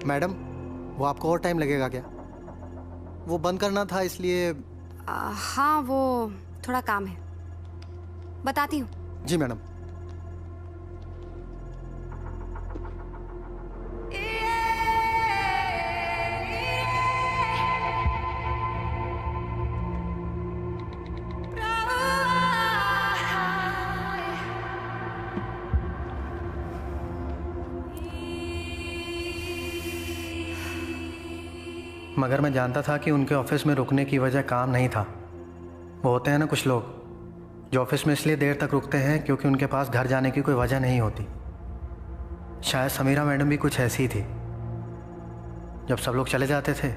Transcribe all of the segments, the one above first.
Madam, वो आपको और टाइम लगेगा क्या? वो बंद करना था इसलिए। हाँ, वो थोड़ा काम है, बताती हूँ। जी मैडम। मगर मैं जानता था कि उनके ऑफिस में रुकने की वजह काम नहीं था। वो होते हैं ना कुछ लोग जो ऑफिस में इसलिए देर तक रुकते हैं क्योंकि उनके पास घर जाने की कोई वजह नहीं होती। शायद समीरा मैडम भी कुछ ऐसी थी। जब सब लोग चले जाते थे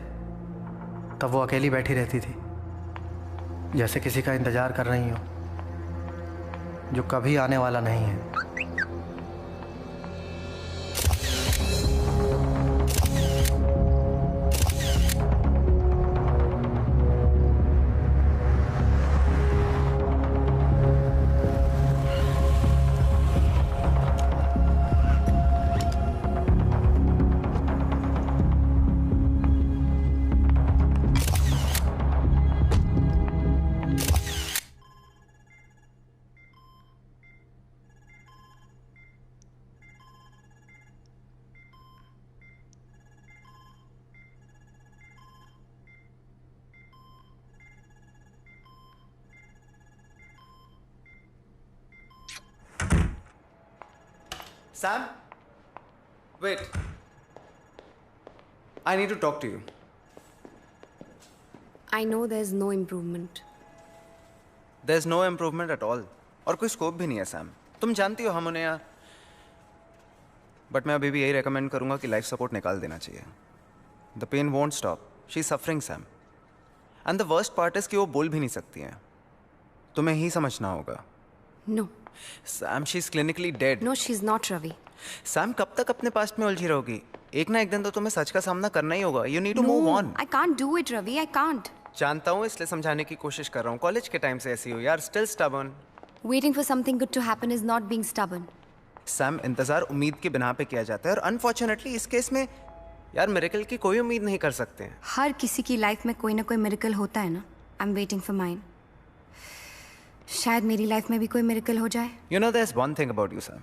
तब वो अकेली बैठी रहती थी, जैसे किसी का इंतज़ार कर रही हो जो कभी आने वाला नहीं है। Sam? Wait. I need to talk to you. I know there's no improvement. There's no improvement at all. और कोई स्कोप भी नहीं है सैम। तुम जानती हो हम उन्हें यहाँ। बट मैं अभी भी यही रेकमेंड करूंगा कि लाइफ सपोर्ट निकाल देना चाहिए। The pain won't stop. She is suffering Sam. And the worst part is कि वो बोल भी नहीं सकती हैं। तुम्हें ही समझना होगा। No. Sam, she is clinically dead. No, she's not, Ravi. Sam, कब तक अपने पास्ट में उलझी रहोगी? एक ना एक दिन तो तुम्हें सच का सामना करना ही होगा। You need to move on. I can't do it, Ravi. I can't. जानता हूँ, इसलिए समझाने की कोशिश कर रहा हूँ। कॉलेज के टाइम से ऐसी हो यार। Still stubborn. Waiting for something good to happen is not being stubborn. Sam, इंतजार उम्मीद की बिना पे किया जाता है और अनफॉर्चुनेटली इस केस में यार मिरेकल की कोई उम्मीद नहीं कर सकते हैं। हर किसी की लाइफ में कोई ना कोई मिरेकल होता है ना। I'm waiting for mine. शायद मेरी लाइफ में भी कोई मिरेकल हो जाए। You know there is one thing about you Sam,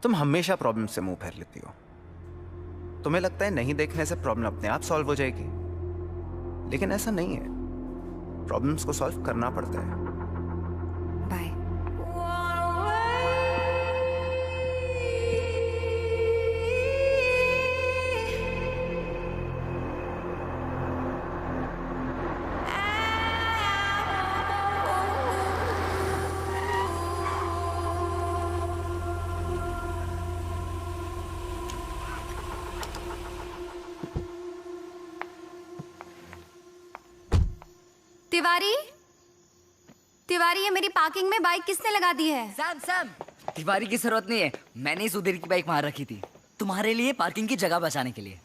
तुम हमेशा प्रॉब्लम से मुंह फेर लेती हो। तुम्हें लगता है नहीं देखने से प्रॉब्लम अपने आप सॉल्व हो जाएगी, लेकिन ऐसा नहीं है। प्रॉब्लम्स को सॉल्व करना पड़ता है। बाय। तिवारी, तिवारी, ये मेरी पार्किंग में बाइक किसने लगा दी है? सैम, सैम, तिवारी की जरूरत नहीं है। मैंने इस उधर की बाइक वहां रखी थी तुम्हारे लिए, पार्किंग की जगह बचाने के लिए।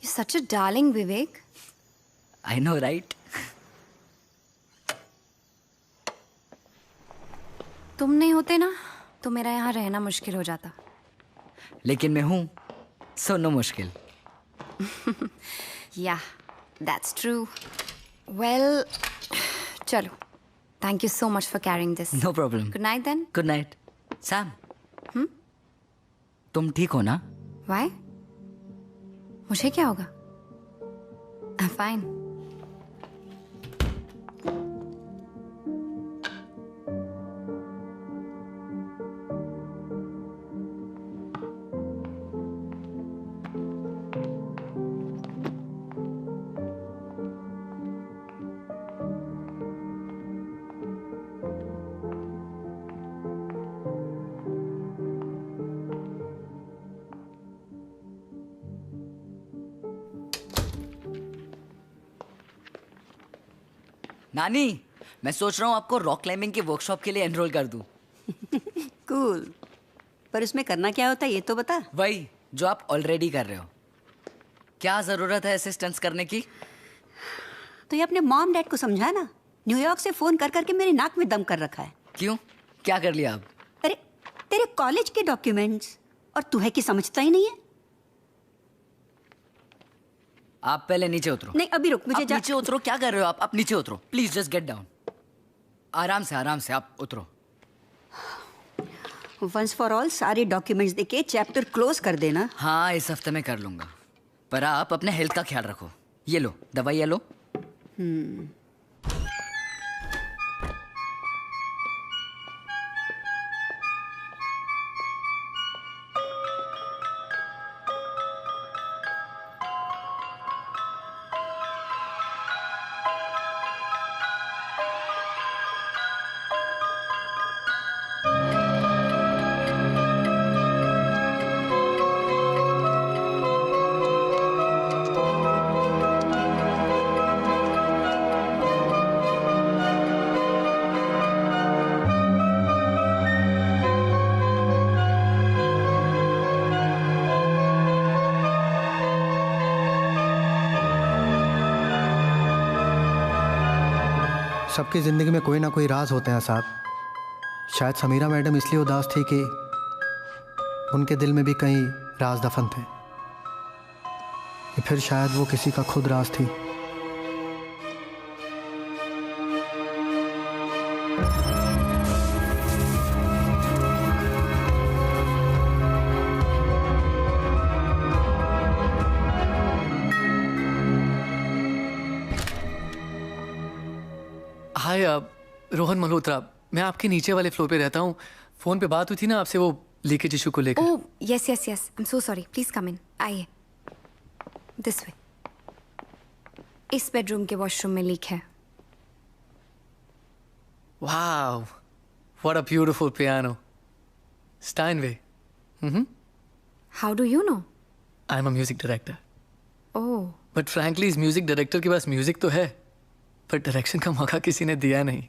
You're such a darling, Vivek. I know, right? तुम नहीं होते ना तो मेरा यहाँ रहना मुश्किल हो जाता। लेकिन मैं हूं, सो नो मुश्किल। Yeah, that's true. Well, चलो। Thank you so much for carrying this. No problem. Good night then. Good night. Sam, तुम ठीक हो ना? Why? मुझे क्या होगा? I'm fine. नानी, मैं सोच रहा हूँ आपको रॉक क्लाइंबिंग के वर्कशॉप के लिए एनरोल कर दूँ। कूल। पर उसमें करना क्या होता है ये तो बता। वही जो आप ऑलरेडी कर रहे हो। क्या जरूरत है ऐसे स्टंट्स करने की? तो ये अपने मॉम डैड को समझा ना। न्यूयॉर्क से फोन कर करके मेरे नाक में दम कर रखा है। क्यों, क्या कर लिया अब? अरे तेरे कॉलेज के डॉक्यूमेंट्स, और तू है कि समझता ही नहीं है। आप पहले नीचे उतरो। नहीं अभी रुक, मुझे आप नीचे उतरो। क्या कर रहे हो आप नीचे उतरो प्लीज, जस्ट गेट डाउन। आराम से आप उतरो। वंस फॉर ऑल सारे डॉक्यूमेंट्स देके चैप्टर क्लोज कर देना। हाँ इस हफ्ते में कर लूंगा, पर आप अपने हेल्थ का ख्याल रखो। ये लो दवाई, ये लो। सबकी ज़िंदगी में कोई ना कोई राज होते हैं साहब। शायद समीरा मैडम इसलिए उदास थी कि उनके दिल में भी कई राज दफन थे, या फिर शायद वो किसी का खुद राज थी। हाय रोहन मल्होत्रा, मैं आपके नीचे वाले फ्लोर पे रहता हूँ। फ़ोन पे बात हुई थी ना आपसे वो लीकेज इशू को लेकर। Oh yes yes yes, I am so sorry. Please come in, आइए। This way. इस बेडरूम के वॉशरूम में लीक है। Wow, what a beautiful piano. Steinway. How do you know? I am a music director. Oh but frankly इस music director के पास music तो है, पर डायरेक्शन का मौका किसी ने दिया नहीं।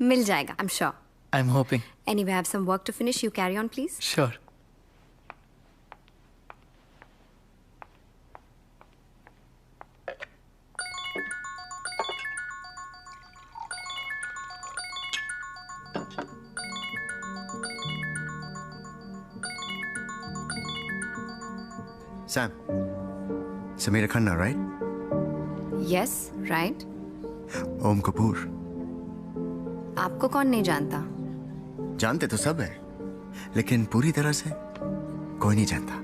मिल जाएगा, आई am sure. I am hoping. Anyway, I have some work to finish. You carry on, please. Sure. Sam, Samira Khanna, right? Yes, right. ओम कपूर। आपको कौन नहीं जानता? जानते तो सब है, लेकिन पूरी तरह से कोई नहीं जानता।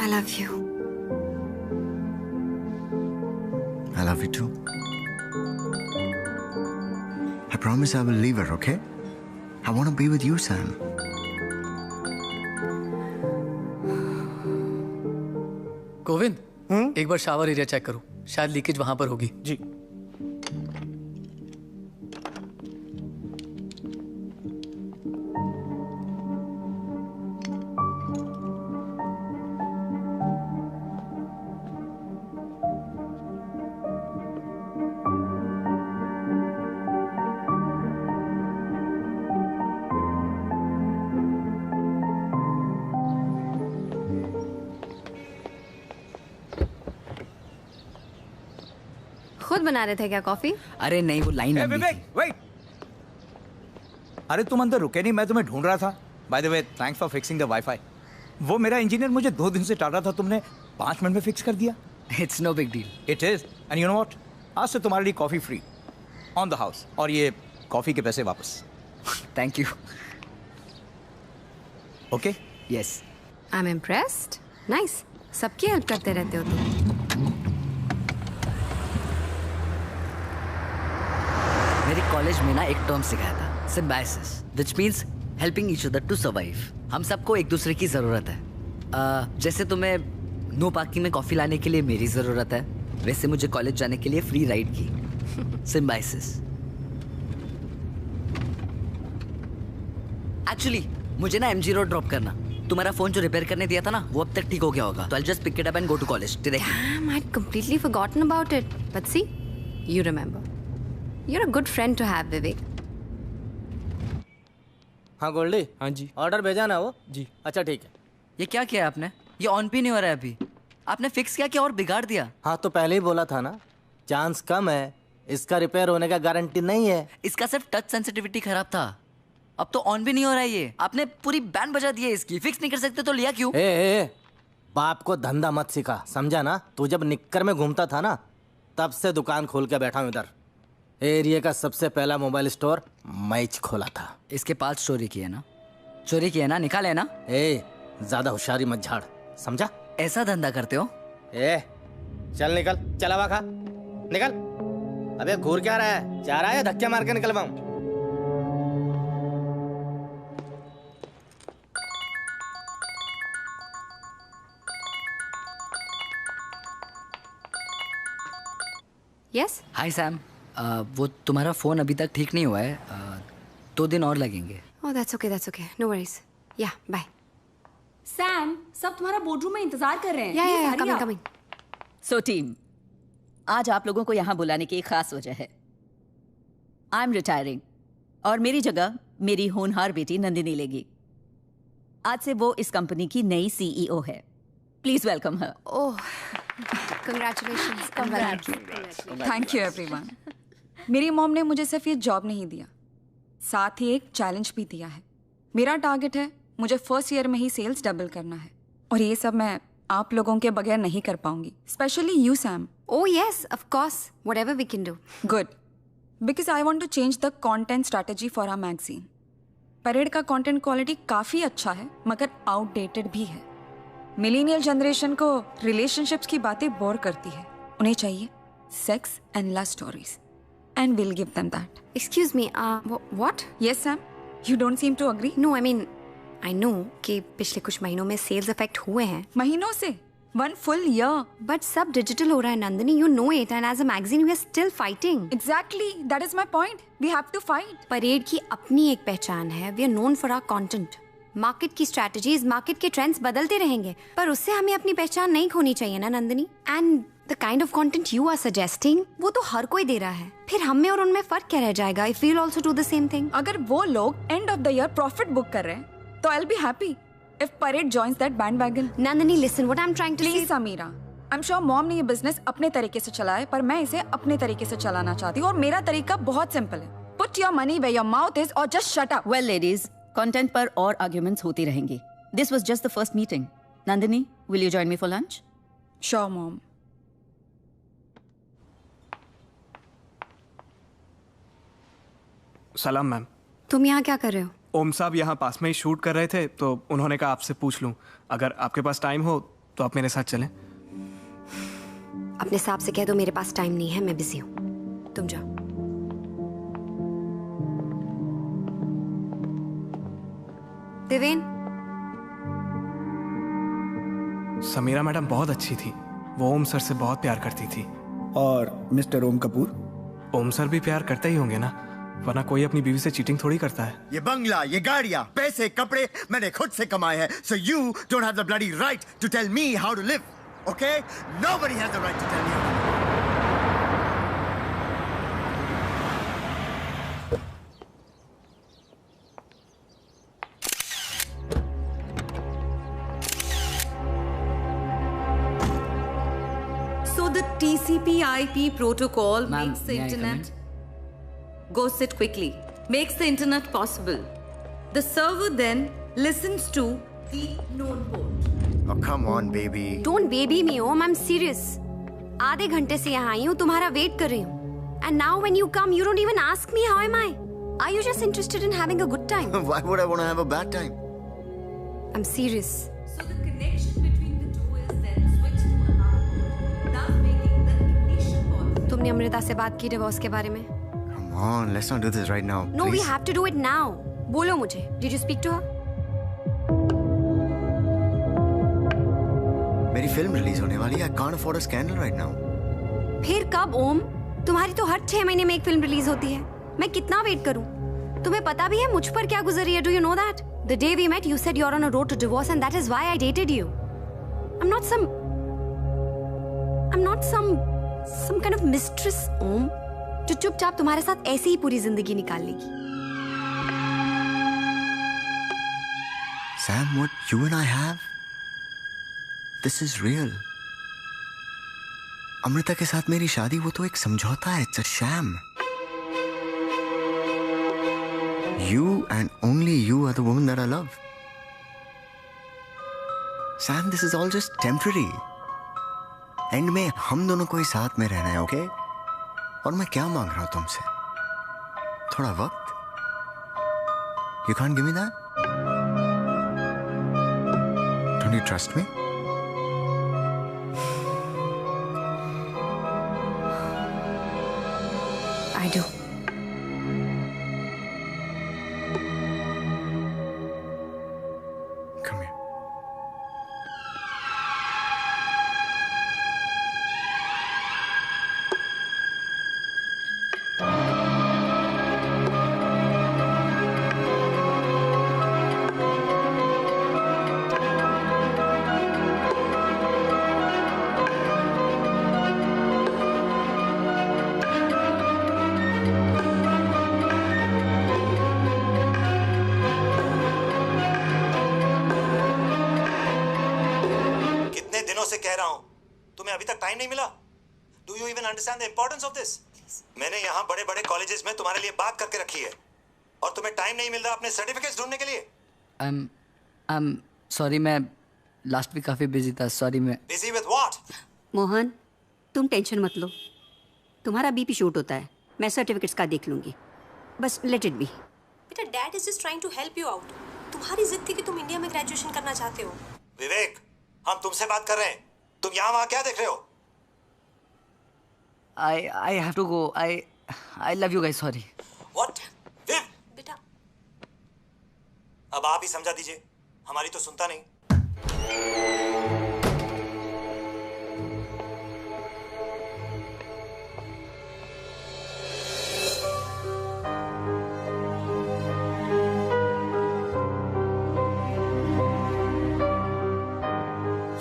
I love you. I love you too. I promise I will leave her, okay? I want to be with you, Sam. Govind, एक बार शावर एरिया चेक करो, शायद लीकेज वहां पर होगी। जी। खुद बना रहे थे क्या कॉफी? अरे नहीं, वो लाइन लंबी विवेक, थी। वेट। अरे तुम अंदर रुके नहीं, मैं तुम्हें ढूंढ रहा था। By the way, thanks for fixing the wifi. वो मेरा इंजीनियर मुझे 2 दिन से टाल रहा था, तुमने 5 मिनट में फिक्स कर दिया। It's no big deal. It is, and you know what, आज से तुम्हारे लिए coffee free on the house, और ये कॉफी के पैसे वापस। Thank you. Okay? Yes. I am impressed. Nice, सबकी हेल्प करते रहते हो तुम। मेरे कॉलेज में ना एक टर्म सिखाया था, symbiosis, which means helping each other to survive. हम सबको एक दूसरे की जरूरत है। जैसे तुम्हें नो पार्किंग में कॉफी लाने के लिए मेरी जरूरत है, वैसे मुझे कॉलेज जाने के लिए फ्री राइड की। सिम्बायोसिस। एक्चुअली मुझे ना एमजी रोड ड्रॉप करना। तुम्हारा फोन जो रिपेयर करने दिया था ना, वो अब तक ठीक हो गया होगा, तो I just pick it up and go to college directly. Damn, I'd completely forgotten about it. But see, you remember. You're a good friend to have, Vivek. हाँ गोल्डी। हाँ जी। ऑर्डर भेजा ना वो? जी। अच्छा ठीक है। ये क्या किया आपने? ये ऑन भी नहीं हो रहा है अभी। आपने फिक्स किया कि और बिगाड़ दिया। हाँ तो पहले ही बोला था ना, चांस कम है, इसका रिपेयर होने का गारंटी नहीं है। इसका सिर्फ टच सेंसिटिविटी खराब था, अब तो ऑन भी नहीं हो रहा है ये। आपने पूरी बैंड बजा दी है इसकी, फिक्स नहीं कर सकते तो लिया क्यों? ए, बाप को धंधा मत सिखा, समझा ना? तू जब निक्कर में घूमता था ना, तब से दुकान खोल के बैठा हूँ इधर। एरिया का सबसे पहला मोबाइल स्टोर मैच खोला था। इसके पास चोरी की है ना? चोरी की है ना? निकाले ना? ज्यादा होशियारी मत झाड़, समझा? ऐसा धंधा करते हो? चल निकल, चला हुआ खा, निकल। अबे घूर क्या रहा है? जा रहा है धक्के मार के निकलवाऊं? यस। हाय सैम, वो तुम्हारा फोन अभी तक ठीक नहीं हुआ है, 2 दिन और लगेंगे। Oh that's okay, no worries. Yeah bye. Sam, सब तुम्हारा बोर्डरूम में इंतजार कर रहे हैं। या कमिंग। सो टीम, आज आप लोगों को यहाँ बुलाने की एक खास वजह है। आई एम रिटायरिंग और मेरी जगह मेरी होनहार बेटी नंदिनी लेगी। आज से वो इस कंपनी की नई सीईओ है। Please welcome her. Oh congratulations. Thank you everyone. मेरी मॉम ने मुझे सिर्फ ये जॉब नहीं दिया, साथ ही एक चैलेंज भी दिया है। मेरा टारगेट है मुझे फर्स्ट ईयर में ही सेल्स डबल करना है, और ये सब मैं आप लोगों के बगैर नहीं कर पाऊंगी, specially you Sam. Oh yes, of course, whatever we can do. Good, because I want to change the content strategy for our magazine. Parade का कंटेंट क्वालिटी काफ़ी अच्छा है, मगर आउटडेटेड भी है। मिलेनियल जनरेशन को रिलेशनशिप्स की बातें बोर करती है, उन्हें चाहिए sex and love stories, and will give them that. Excuse me, what? Yes Sam, you don't seem to agree? No, I know कि पिछले कुछ महीनों में सेल्स अफेक्ट हुए हैं। महीनों से? 1 full year। बट सब डिजिटल हो रहा है Nandini, you know it, and as a magazine we are still fighting. Exactly, that is my point, we have to fight. Parade की अपनी एक पहचान है, we are known for our content. Market की स्ट्रैटेजीज, मार्केट के ट्रेंड्स बदलते रहेंगे, पर उससे हमें अपनी पहचान नहीं खोनी चाहिए ना Nandini. And the kind of content you are suggesting, वो तो हर कोई दे रहा है, फिर हम में और उनमें फर्क क्या रह जाएगा? If we will also do the same thing. अगर वो लोग end of the year profit book कर रहे हैं तो I will be happy if Parade joins that bandwagon. Nandini, listen, what I'm trying to say. Please, Samira. I'm sure mom ने ये business अपने तरीके से चलाया है, पर मैं इसे अपने तरीके से चलाना चाहती हूँ, और मेरा तरीका बहुत सिंपल है। Put your money where your mouth is, or just shut up. Well, ladies, content पर और arguments होती रहेंगी. This was just the first meeting. Nandini, will you join me for lunch? Sure, mom. सलाम ma'am. तुम यहाँ क्या कर रहे हो? ओम साहब यहाँ पास में ही शूट कर रहे थे, तो उन्होंने कहा आपसे पूछ लूं, अगर आपके पास टाइम हो तो आप मेरे साथ चलें। अपने हिसाब से कह दो मेरे पास टाइम नहीं है, मैं बिजी हूँ, तुम जाओ। देवेन। समीरा मैडम बहुत अच्छी थी, वो ओम सर से बहुत प्यार करती थी। और मिस्टर ओम कपूर? ओम सर भी प्यार करते ही होंगे ना, वरना कोई अपनी बीवी से चीटिंग थोड़ी करता है। ये बंगला, ये गाड़ियां, पैसे, कपड़े मैंने खुद से कमाए हैं। So you don't have the bloody right to tell me how to live, okay? Nobody has the right to tell me how to live. So the TCP/IP protocol Ma'am, makes the may I come internet. Go sit quickly. Makes the internet possible. The server then listens to the known port. Oh, come on, baby. Don't baby me, Om. I'm serious. आधे घंटे से यहाँ आई हूँ, तुम्हारा wait कर रही हूँ. And now when you come, you don't even ask me how am I. Are you just interested in having a good time? Why would I want to have a bad time? I'm serious. So the connection between the two is then switched to alarm, thus making the ignition possible. तुमने अमृता से बात की divorce के बारे में? Come on, let's not do this right now. No, please. we have to do it now. बोलो मुझे. Did you speak to her? मेरी फिल्म रिलीज होने वाली है. I can't afford a scandal right now. फिर कब ओम? तुम्हारी तो हर 6 महीने में एक फिल्म रिलीज होती है. मैं कितना वेट करूं? तुम्हें पता भी है मुझ पर क्या गुजरी है? Do you know that? The day we met, you said you're on a road to divorce, and that is why I dated you. I'm not some kind of mistress, ओम, जो चुपचाप तुम्हारे साथ ऐसे ही पूरी जिंदगी निकाल लेगी. Sam, what you and I have, this is real. Amrita के साथ मेरी शादी वो तो एक समझौता है, it's a sham. You and only you are the woman that I love. Sam, this is all just temporary. And में हम दोनों को ही साथ में रहना है, ओके? और मैं क्या मांग रहा हूं तुमसे? थोड़ा वक्त? You can't give me that? Don't you trust me? I do. Come here. अभी तक टाइम नहीं मिला? Do you even understand the importance of this? मैंने यहाँ बड़े बड़े कॉलेजेस में तुम्हारे लिए बात करके रखी है और तुम्हें टाइम नहीं मिल रहा अपने सर्टिफिकेट्स ढूंढने के लिए। I'm sorry, मैं लास्ट वीक काफी बिजी था। सॉरी। मैं बिजी विद व्हाट? मोहन, तुम टेंशन मत लो, तुम्हारा बीपी शूट होता है, मैं सर्टिफिकेट्स का देख लूंगी, बस लेट इट बी। बेटा, dad is just trying to help you out. तुम्हारी जिद थी कि तुम इंडिया में ग्रेजुएशन करना चाहते हो। विवेक, हम तुमसे बात कर रहे हैं, तुम यहाँ वहाँ क्या देख रहे हो? I have to go. I love you guys. Sorry. What? Viv? बेटा, अब आप ही समझा दीजिए, हमारी तो सुनता नहीं।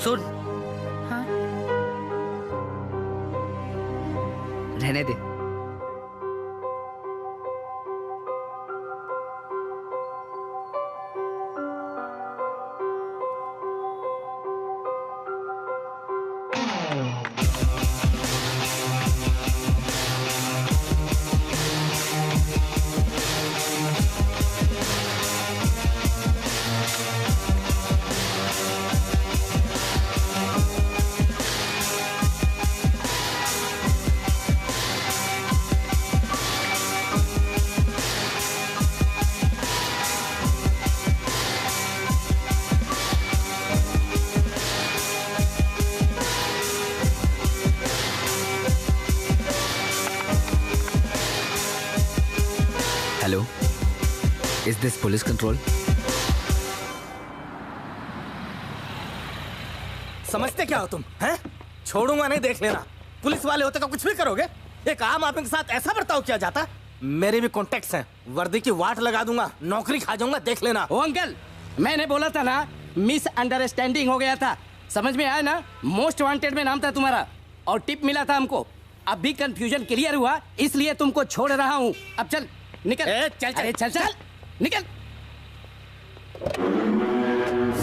सुन। हाँ? रहने दे। Hello? Is this police control? समझते क्या हो तुम, हैं? छोड़ूंगा नहीं, देख लेना। पुलिस वाले होते तो कुछ भी करोगे। एक आम आदमी के साथ ऐसा बर्ताव किया जाता? मेरे भी कॉन्टेक्ट्स हैं, वर्दी की वाट लगा दूंगा, नौकरी खा जाऊंगा, देख लेना। ओ अंकल, मैंने बोला था ना, मिस अंडरस्टैंडिंग हो गया था, समझ में आया ना? मोस्ट वांटेड में नाम था तुम्हारा और टिप मिला था हमको। अब भी कंफ्यूजन क्लियर हुआ, इसलिए तुमको छोड़ रहा हूँ। अब चल निकल। चल चल। अरे चल चल निकल।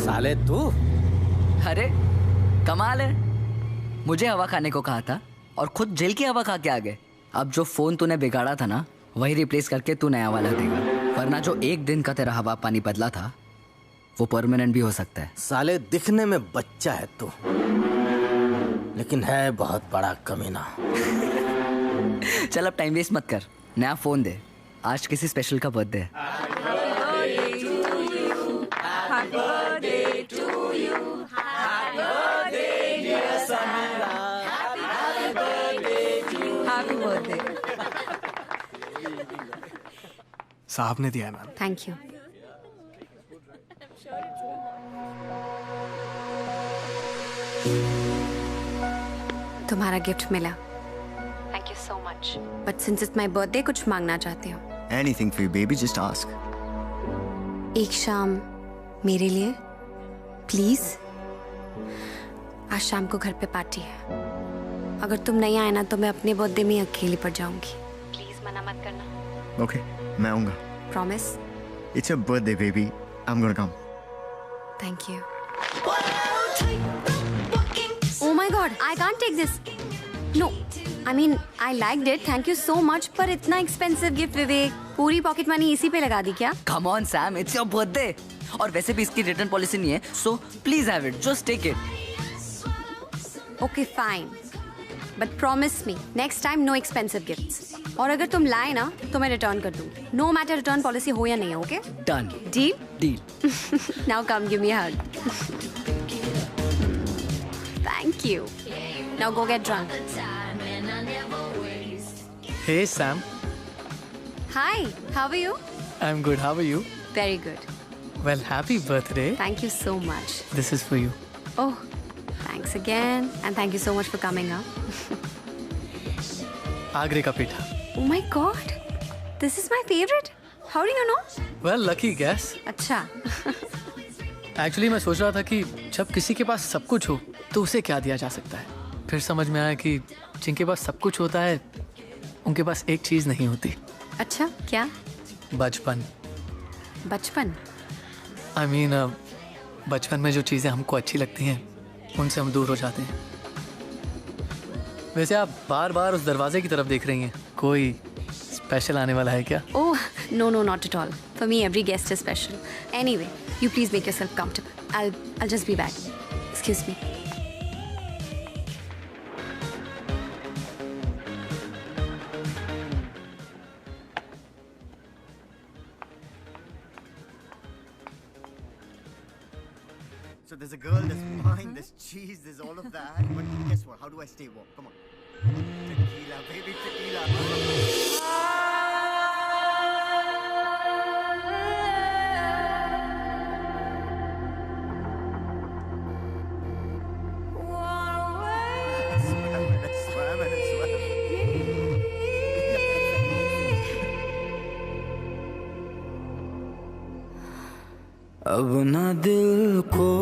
साले तू। अरे कमाल है, मुझे हवा खाने को कहा था और खुद जेल की हवा खा के आ गए। अब जो फोन तूने बिगाड़ा था ना, वही रिप्लेस करके तू नया वाला देगा, वरना जो एक दिन का तेरा हवा पानी बदला था वो परमानेंट भी हो सकता है। साले दिखने में बच्चा है तू, लेकिन है बहुत बड़ा कमीना। चल अब टाइम वेस्ट मत कर, नया फोन दे, आज किसी स्पेशल का बर्थडे है। साहब ने दिया है मैम। Thank you. तुम्हारा गिफ्ट मिला। Thank you so much. But since it's my birthday, कुछ मांगना चाहती हो? Anything for you, baby. Just ask. एक शाम मेरे लिए प्लीज। आज शाम को घर पे पार्टी है, अगर तुम नहीं आए ना तो मैं अपने बर्थडे में अकेली पड़ जाऊंगी। प्लीज मना मत करना। Okay, मैं आऊँगा। Promise? It's your birthday, baby. I'm gonna come. Thank you. Oh my God, I can't take this. No I mean I liked it, thank you so much, पर इतना एक्सपेंसिव गिफ्ट विवेक, पूरी pocket money इसी पे लगा दी क्या? Come on Sam, it's your birthday. और वैसे भी इसकी रिटर्न पॉलिसी नहीं है, so please have it, just take it. Okay fine, but promise me next time no expensive gifts. और अगर तुम लाए ना तो मैं रिटर्न कर दूँ, नो मैटर रिटर्न पॉलिसी हो या नहीं, okay? Done. Deal? Deal. Now come give me a hug. Thank you. Now go get drunk. Hey Sam, Hi, how are you? I'm good. How are you? Very good. Well, happy birthday. Thank you so much. This is for you. Oh, thanks again, and thank you so much for coming up. आगरे का पेठा. Oh my God, this is my favorite. How do you know? Well, lucky guess. अच्छा. Actually, मैं सोच रहा था कि जब किसी के पास सब कुछ हो तो उसे क्या दिया जा सकता है. फिर समझ में आया कि जिनके पास सब कुछ होता है उनके पास एक चीज नहीं होती. अच्छा, क्या? बचपन. बचपन? I mean, बचपन में जो चीजें हमको अच्छी लगती हैं उनसे हम दूर हो जाते हैं. वैसे आप बार बार उस दरवाजे की तरफ देख रही हैं, कोई स्पेशल आने वाला है क्या? Oh, no, not at all. For me, every guest is special. Anyway, you please make yourself comfortable. I'll just be back. Excuse me. So there's a girl, there's wine, there's cheese, there's all of that. But guess what? How do I stay warm? Come on. Tequila, baby, tequila. अब ना दिल को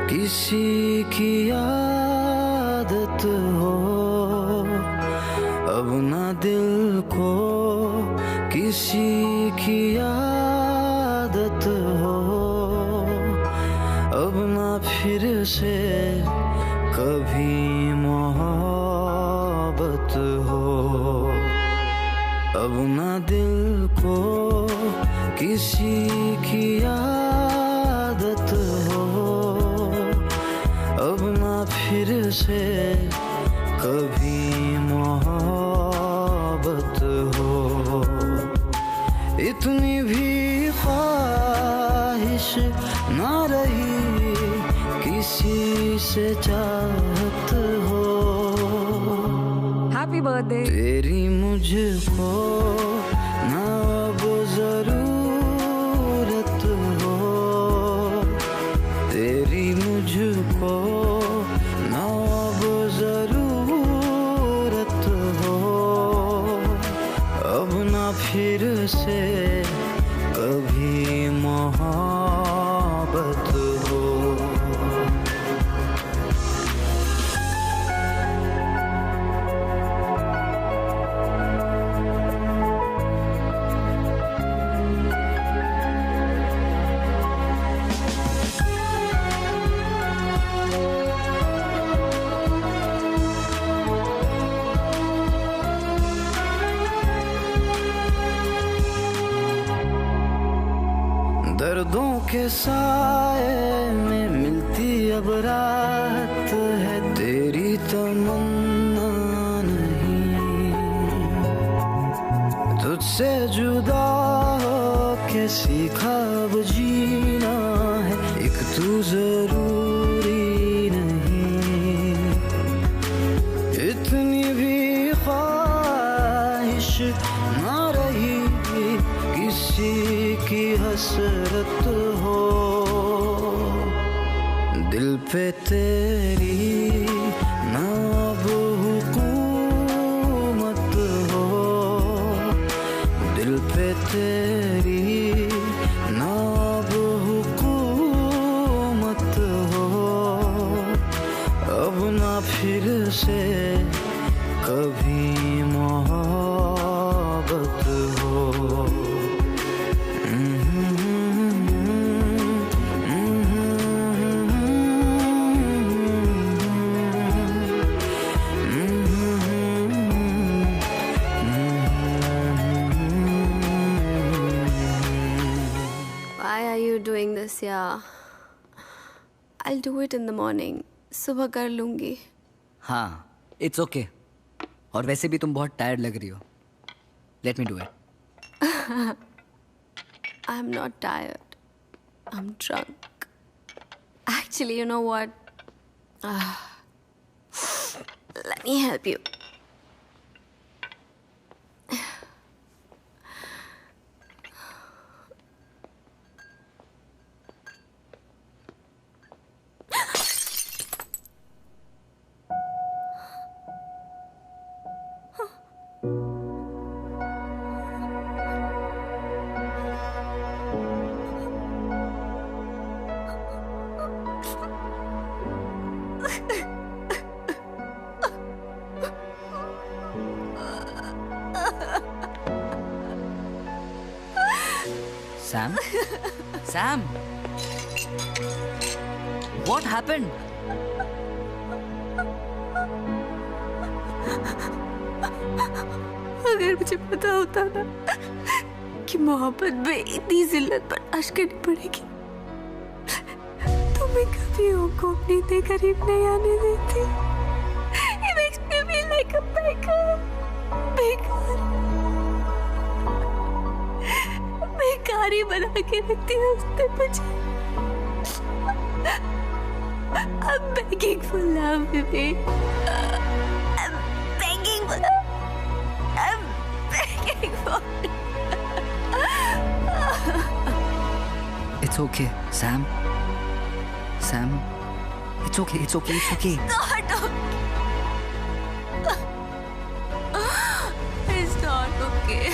किसी की आदत हो, अब ना दिल को किसी की आदत हो, अब ना फिर से कभी मोहब्बत हो, अब ना दिल को किसी की आदत हो, अब ना फिर से कभी मोहब्बत हो. इतनी भी ख्वाहिश ना रही किसी से चाहत हो. Happy birthday. तेरी मुझको ना अब जरूरत हो, तेरी मुझको ना अब जरूरत हो, अब ना फिर से कभी मोहब्बत हो. दर्दों के साए में मिलती अब राहत है, तेरी तमन्ना नहीं. तुझसे जुदा हो के सीखा अब जीना है, एक तू जरूरी नहीं. इतनी भी ख्वाहिश ना रही किसी की हसरत हो, दिल पे तेरी ना अब हुकूमत हो, दिल पे तेरी ना अब हुकूमत हो, अब ना फिर से कभी मोहब्बत हो. yeah. I'll do it in the morning. सुबह कर लूँगी. हाँ, it's okay. और वैसे भी तुम बहुत टायर्ड लग रही हो. Let me do it. I'm not tired. I'm drunk. Actually, you know what? Let me help you. Sam? Sam? What happened? अगर मुझे पता होता ना कि मोहब्बत में इतनी जिल्लत बर्दाश्त करनी पड़ेगी तो मैं कभी को अपने इतने करीब नहीं आने देती. It makes me feel like a beggar. बेकारी बना के रखती है उसने मुझे. I'm begging for love, baby. I'm begging for love. I'm begging for It's okay, Sam. Sam, it's okay. It's okay. It's okay. Not okay. It's not okay.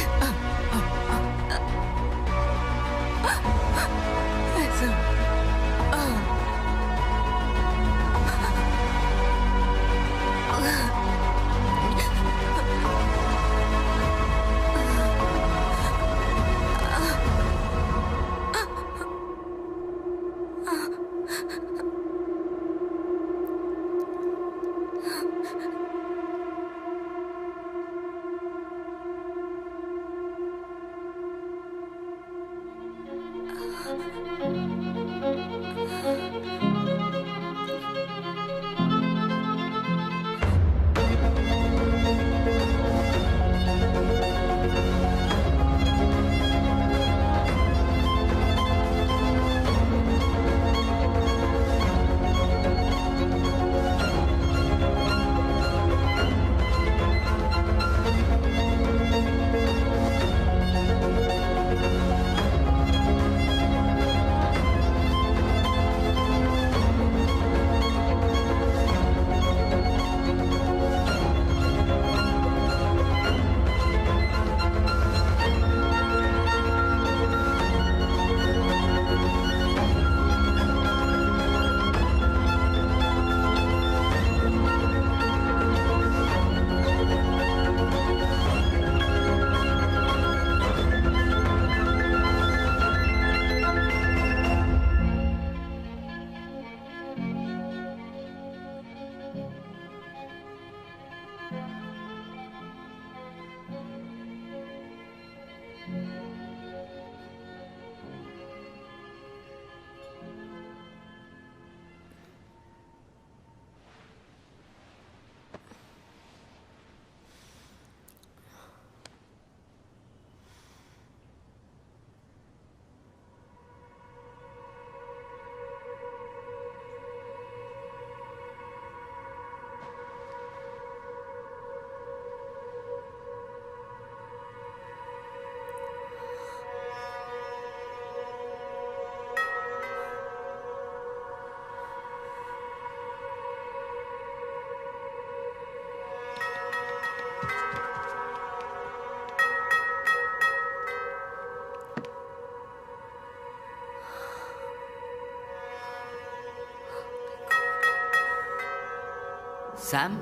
Sam?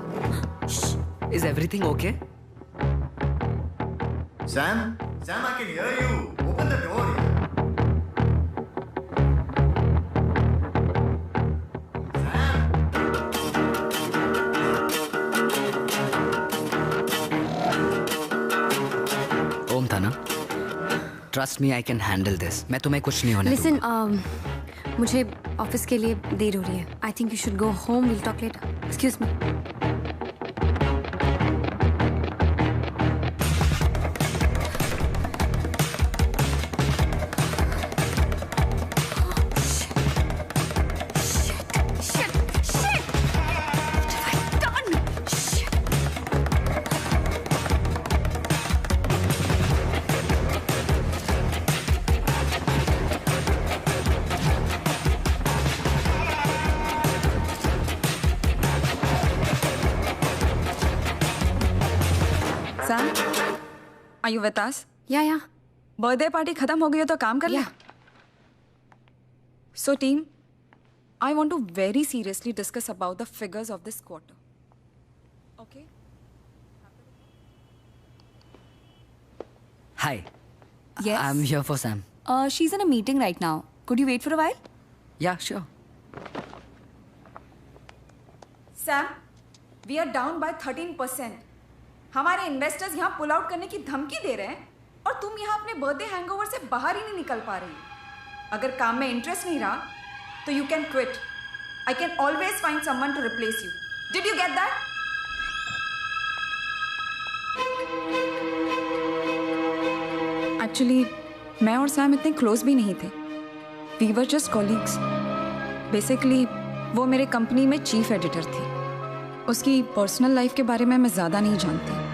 Is everything okay? Sam? Sam, I can hear you. Open the door. ओम था ना? Trust me, I can handle this. मैं तुम्हें कुछ नहीं होने Listen, मुझे office के लिए देर हो रही है. I think you should go home. Will talk later. Excuse me. Sam, are you with us? या बर्थडे पार्टी खत्म हो गई हो तो काम कर ले. So team, I want to very seriously discuss about the figures of this quarter. Okay? Hi. Yes? I'm here for Sam. She's in a meeting right now. Could you wait for a while? Yeah, sure. Sam, we are down by 13%. हमारे investors यहाँ pull out करने की धमकी दे रहे हैं और तुम यहाँ अपने बर्थडे हैंगओवर से बाहर ही नहीं निकल पा रही. अगर काम में इंटरेस्ट नहीं रहा तो you can quit. I can always find someone to replace you. Did you get that? Actually मैं और सैम इतने क्लोज भी नहीं थे. We were just colleagues. Basically वो मेरे कंपनी में चीफ एडिटर थी. उसकी पर्सनल लाइफ के बारे में मैं ज़्यादा नहीं जानती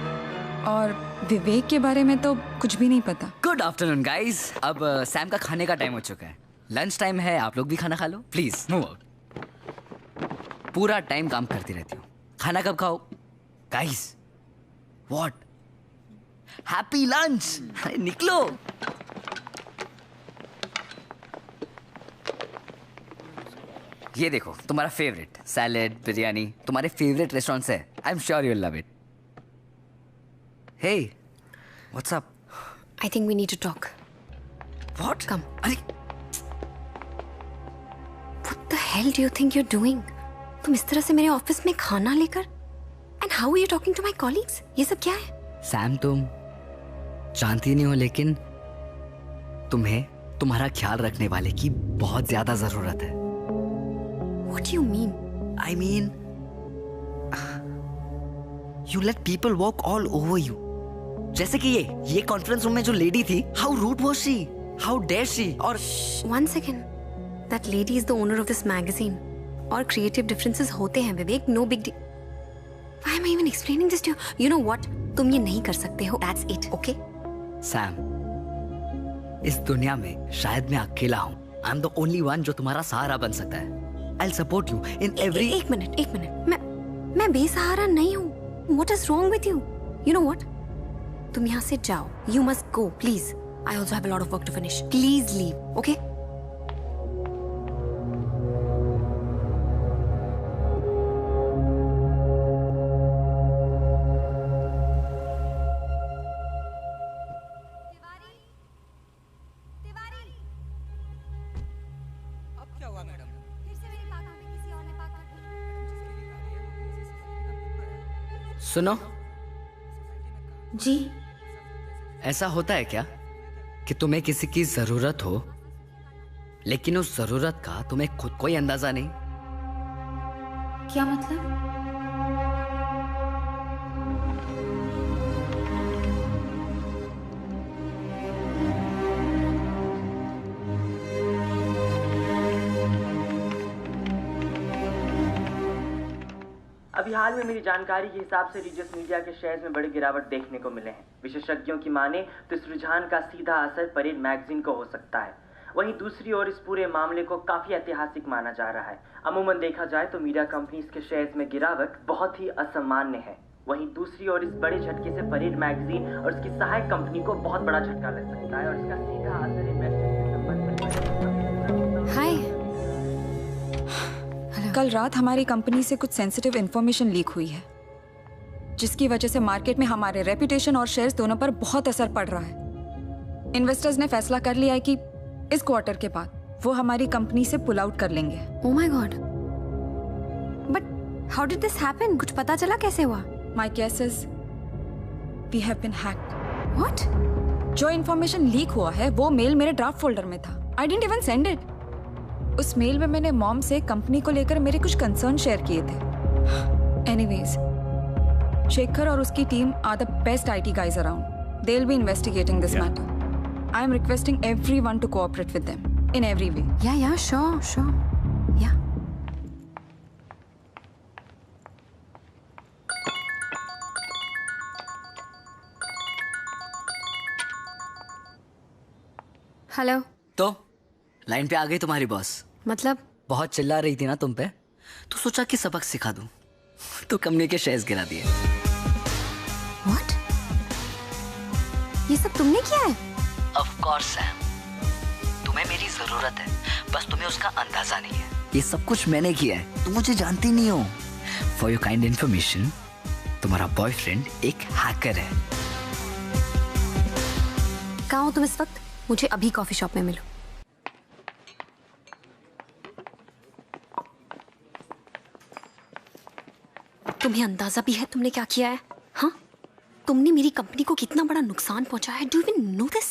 और विवेक के बारे में तो कुछ भी नहीं पता. Good afternoon guys. अब सैम का खाने का टाइम हो चुका है. लंच टाइम है. आप लोग भी खाना खा लो प्लीज. Move out. पूरा टाइम काम करती रहती हूँ. खाना कब खाओ गाइस? व्हाट? Happy lunch. निकलो. ये देखो तुम्हारा फेवरेट सैलेड बिरयानी तुम्हारे फेवरेट रेस्टोरेंट से. I am sure you will love it. Hey what's up? I think we need to talk. What? Come. अरे what the hell do you think you are doing? तुम इस तरह से मेरे office में खाना लेकर and how are you talking to my colleagues? ये सब क्या है? सैम तुम जानती नहीं हो लेकिन तुम्हें तुम्हारा ख्याल रखने वाले की बहुत ज्यादा जरूरत है. What do you mean? I mean, you let people walk all over you. जैसे कि ये कॉन्फ्रेंस रूम में जो लेडी थी, how rude was she? How dare she? और one second, that lady is the owner of this magazine. और creative differences होते हैं विवेक. No big deal. Why am I even explaining this to you? You know what? तुम ये नहीं कर सकते हो. That's it. Okay? Sam, इस दुनिया में शायद मैं अकेला हूँ. I'm the only one जो तुम्हारा सहारा बन सकता है. I'll support you in every. एक मिनट. मैं बेसहारा नहीं हूँ. What is wrong with you? You know what? तुम यहाँ से जाओ. You must go, please. I also have a lot of work to finish. Please leave, okay? सुनो जी. ऐसा होता है क्या कि तुम्हें किसी की जरूरत हो लेकिन उस जरूरत का तुम्हें खुद कोई अंदाजा नहीं? क्या मतलब? अभी हाल में मेरी जानकारी के हिसाब से रिजियस मीडिया के शेयर्स में बड़ी गिरावट देखने को मिले हैं. विशेषज्ञों की माने तो इस रुझान का सीधा असर परेड मैगजीन को हो सकता है. वहीं दूसरी ओर इस पूरे मामले को काफी ऐतिहासिक माना जा रहा है. अमूमन देखा जाए तो मीडिया कंपनीज के शेयर्स में गिरावट बहुत ही असामान्य है. वहीं दूसरी ओर इस बड़े झटके से परेड मैगजीन और इसकी सहायक कंपनी को बहुत बड़ा झटका लग सकता है और इसका सीधा असर इन्वेस्टमेंट के संबंध में. हाय. कल रात हमारी कंपनी से कुछ सेंसिटिव इंफॉर्मेशन लीक हुई है जिसकी वजह से मार्केट में हमारे रेपुटेशन और शेयर्स दोनों पर बहुत असर पड़ रहा है. इन्वेस्टर्स ने फैसला कर लिया है कि इस क्वार्टर के बाद वो हमारी कंपनी से पुल आउट कर लेंगे. Oh my God. But how did this happen? कुछ पता चला कैसे हुआ? My guess is we have been hacked. What? जो इंफॉर्मेशन लीक हुआ है वो मेल मेरे ड्राफ्ट फोल्डर में था. I didn't even send it. उस मेल में मैंने मॉम से कंपनी को लेकर मेरे कुछ कंसर्न शेयर किए थे। एनीवेज, शेखर और उसकी team are the best IT guys around. They'll be investigating this matter. I am requesting everyone to cooperate with them in every way. Yeah, sure. Yeah. Hello. तो line पे आ गई तुम्हारी boss. मतलब? बहुत चिल्ला रही थी ना तुम पे, तो सोचा कि सबक सिखा दूं, तो कंपनी के शेयर्स गिरा दिए। What? ये सब तुमने किया है? Of course सैम, तुम्हें मेरी जरूरत है, बस तुम्हें उसका अंदाजा नहीं है। ये सब कुछ मैंने किया है, तुम मुझे जानती नहीं हो। For your kind information, तुम्हारा बॉयफ्रेंड एक हैकर है। कहाँ हो तुम इस वक्त? मुझे अभी कॉफी शॉप में मिलो। तुम्हें अंदाजा भी है तुमने क्या किया है? हाँ, तुमने मेरी कंपनी को कितना बड़ा नुकसान पहुंचाया है। Do you even know this?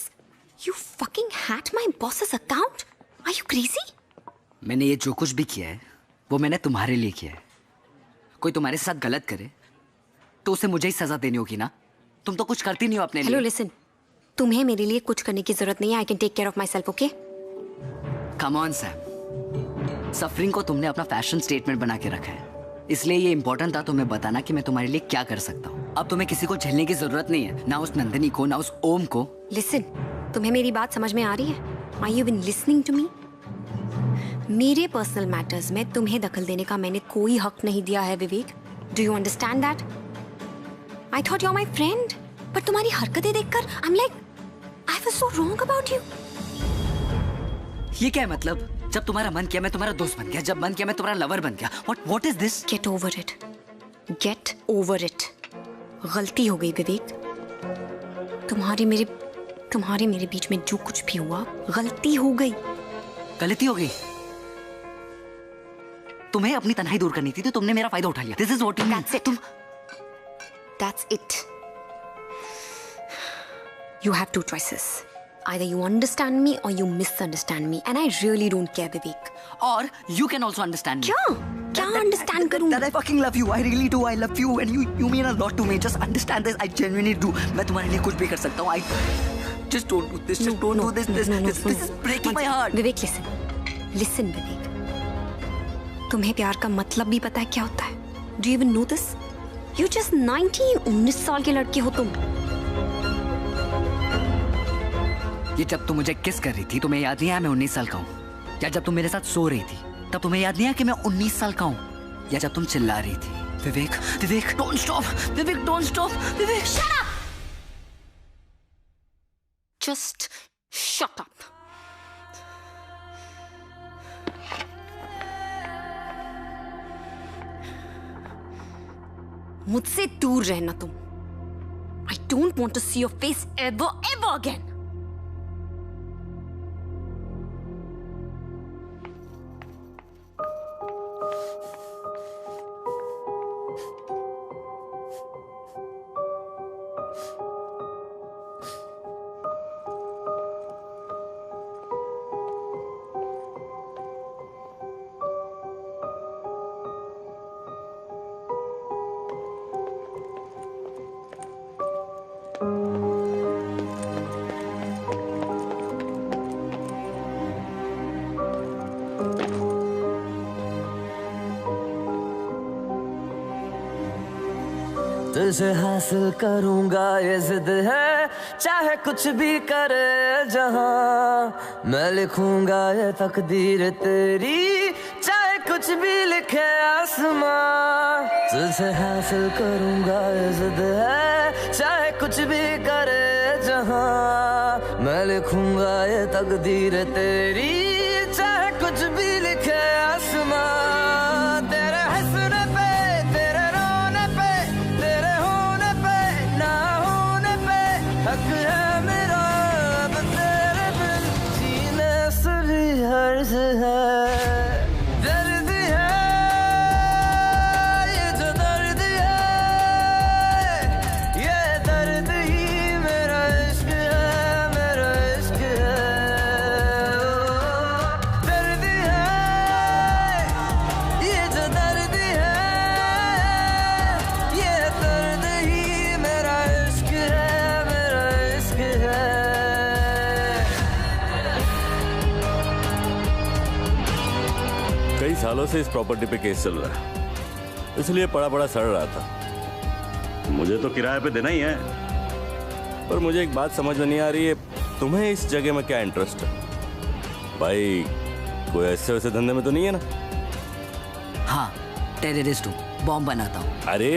You fucking hacked my boss's account. Are you crazy? मैंने ये जो कुछ भी किया है वो मैंने तुम्हारे लिए किया है। कोई तुम्हारे साथ गलत करे तो उसे मुझे ही सजा देनी होगी ना। तुम तो कुछ करती नहीं हो अपने लिए। हेलो लिसन, तुम्हें मेरे लिए कुछ करने की जरूरत नहीं है। I can take care of myself, okay? Come on Sam, suffering को तुमने अपना फैशन स्टेटमेंट बना के रखा है, इसलिए ये इंपॉर्टेंट था तुम्हें बताना कि मैं तुम्हारे लिए क्या कर सकता हूँ। अब तुम्हें किसी को झेलने की जरूरत नहीं है, ना उस नंदिनी को, ना उस ओम को। लिसन, तुम्हें मेरी बात समझ में आ रही है? Are you even listening to me? मेरे पर्सनल मैटर्स में तुम्हें दखल देने का मैंने कोई हक नहीं दिया है Vivek. Do you understand that? I thought you are my friend, but तुम्हारी हरकतें देखकर I am like I was so wrong about you. ये क्या है मतलब? जब तुम्हारा मन किया मैं तुम्हारा दोस्त बन गया, जब मन किया मैं तुम्हारा लवर बन गया। What is this? Get over it. Get over it. गलती हो गई विवेक। तुम्हारे मेरे बीच में जो कुछ भी हुआ गलती हो गई। गलती हो गई? तुम्हें अपनी तन्हाई दूर करनी थी तो तुमने मेरा फायदा उठा लिया। This is what you mean. That's it. That's it. You have two choices. Either you understand me or you misunderstand me, and I really don't care, Vivek. Or you can also understand me. क्या understand करूँ? That I fucking love you. I really do. I love you, and you mean a lot to me. Just understand this. I genuinely do. मैं तुम्हारे लिए कुछ भी कर सकता हूँ. Just don't do this. Just don't do this. This is breaking my heart. Vivek, listen, Vivek. तुम्हें प्यार का मतलब भी पता है क्या होता है? Do you even know this? You just 19 साल के लड़के हो तुम। ये जब तुम मुझे किस कर रही थी तुम्हें याद नहीं आया मैं 19 साल का हूँ? या जब तुम मेरे साथ सो रही थी तब तुम्हें याद नहीं आया कि मैं 19 साल का हूँ? या जब तुम चिल्ला रही थी Vivek don't stop, Vivek don't stop, Vivek shut up, just shut up. मुझसे दूर रहना तुम। I don't want to see your face ever again. तुझे हासिल करूंगा ये जिद है, चाहे कुछ भी करे जहां। मैं लिखूंगा ये तकदीर तेरी, चाहे कुछ भी लिखे आसमां। तुझे हासिल करूंगा ये जिद है, चाहे कुछ भी करे जहां। मैं लिखूंगा ये तकदीर तेरी, चाहे कुछ भी लिखे आसमां। तेरे हंसने पे, तेरे रोने पे, तेरे होने पे, ना होने पे हक है मेरा। अब तेरे बिन जीने से भी हर्ज है। दर्द है ये जो दर्द है, ये दर्द ही मेरा इश्क है, मेरा इश्क है। दर्द है सालों से इस प्रॉपर्टी पे केस चल रहा है, इसलिए पड़ा पड़ा सड़ रहा था। मुझे तो किराए पे देना ही है। पर मुझे एक बात समझ में नहीं आ रही है, तुम्हें इस जगह में क्या इंटरेस्ट है? भाई कोई ऐसे वैसे धंधे में तो नहीं है ना? हाँ, टेररिस्ट हूँ, बॉम्ब बनाता हूँ। अरे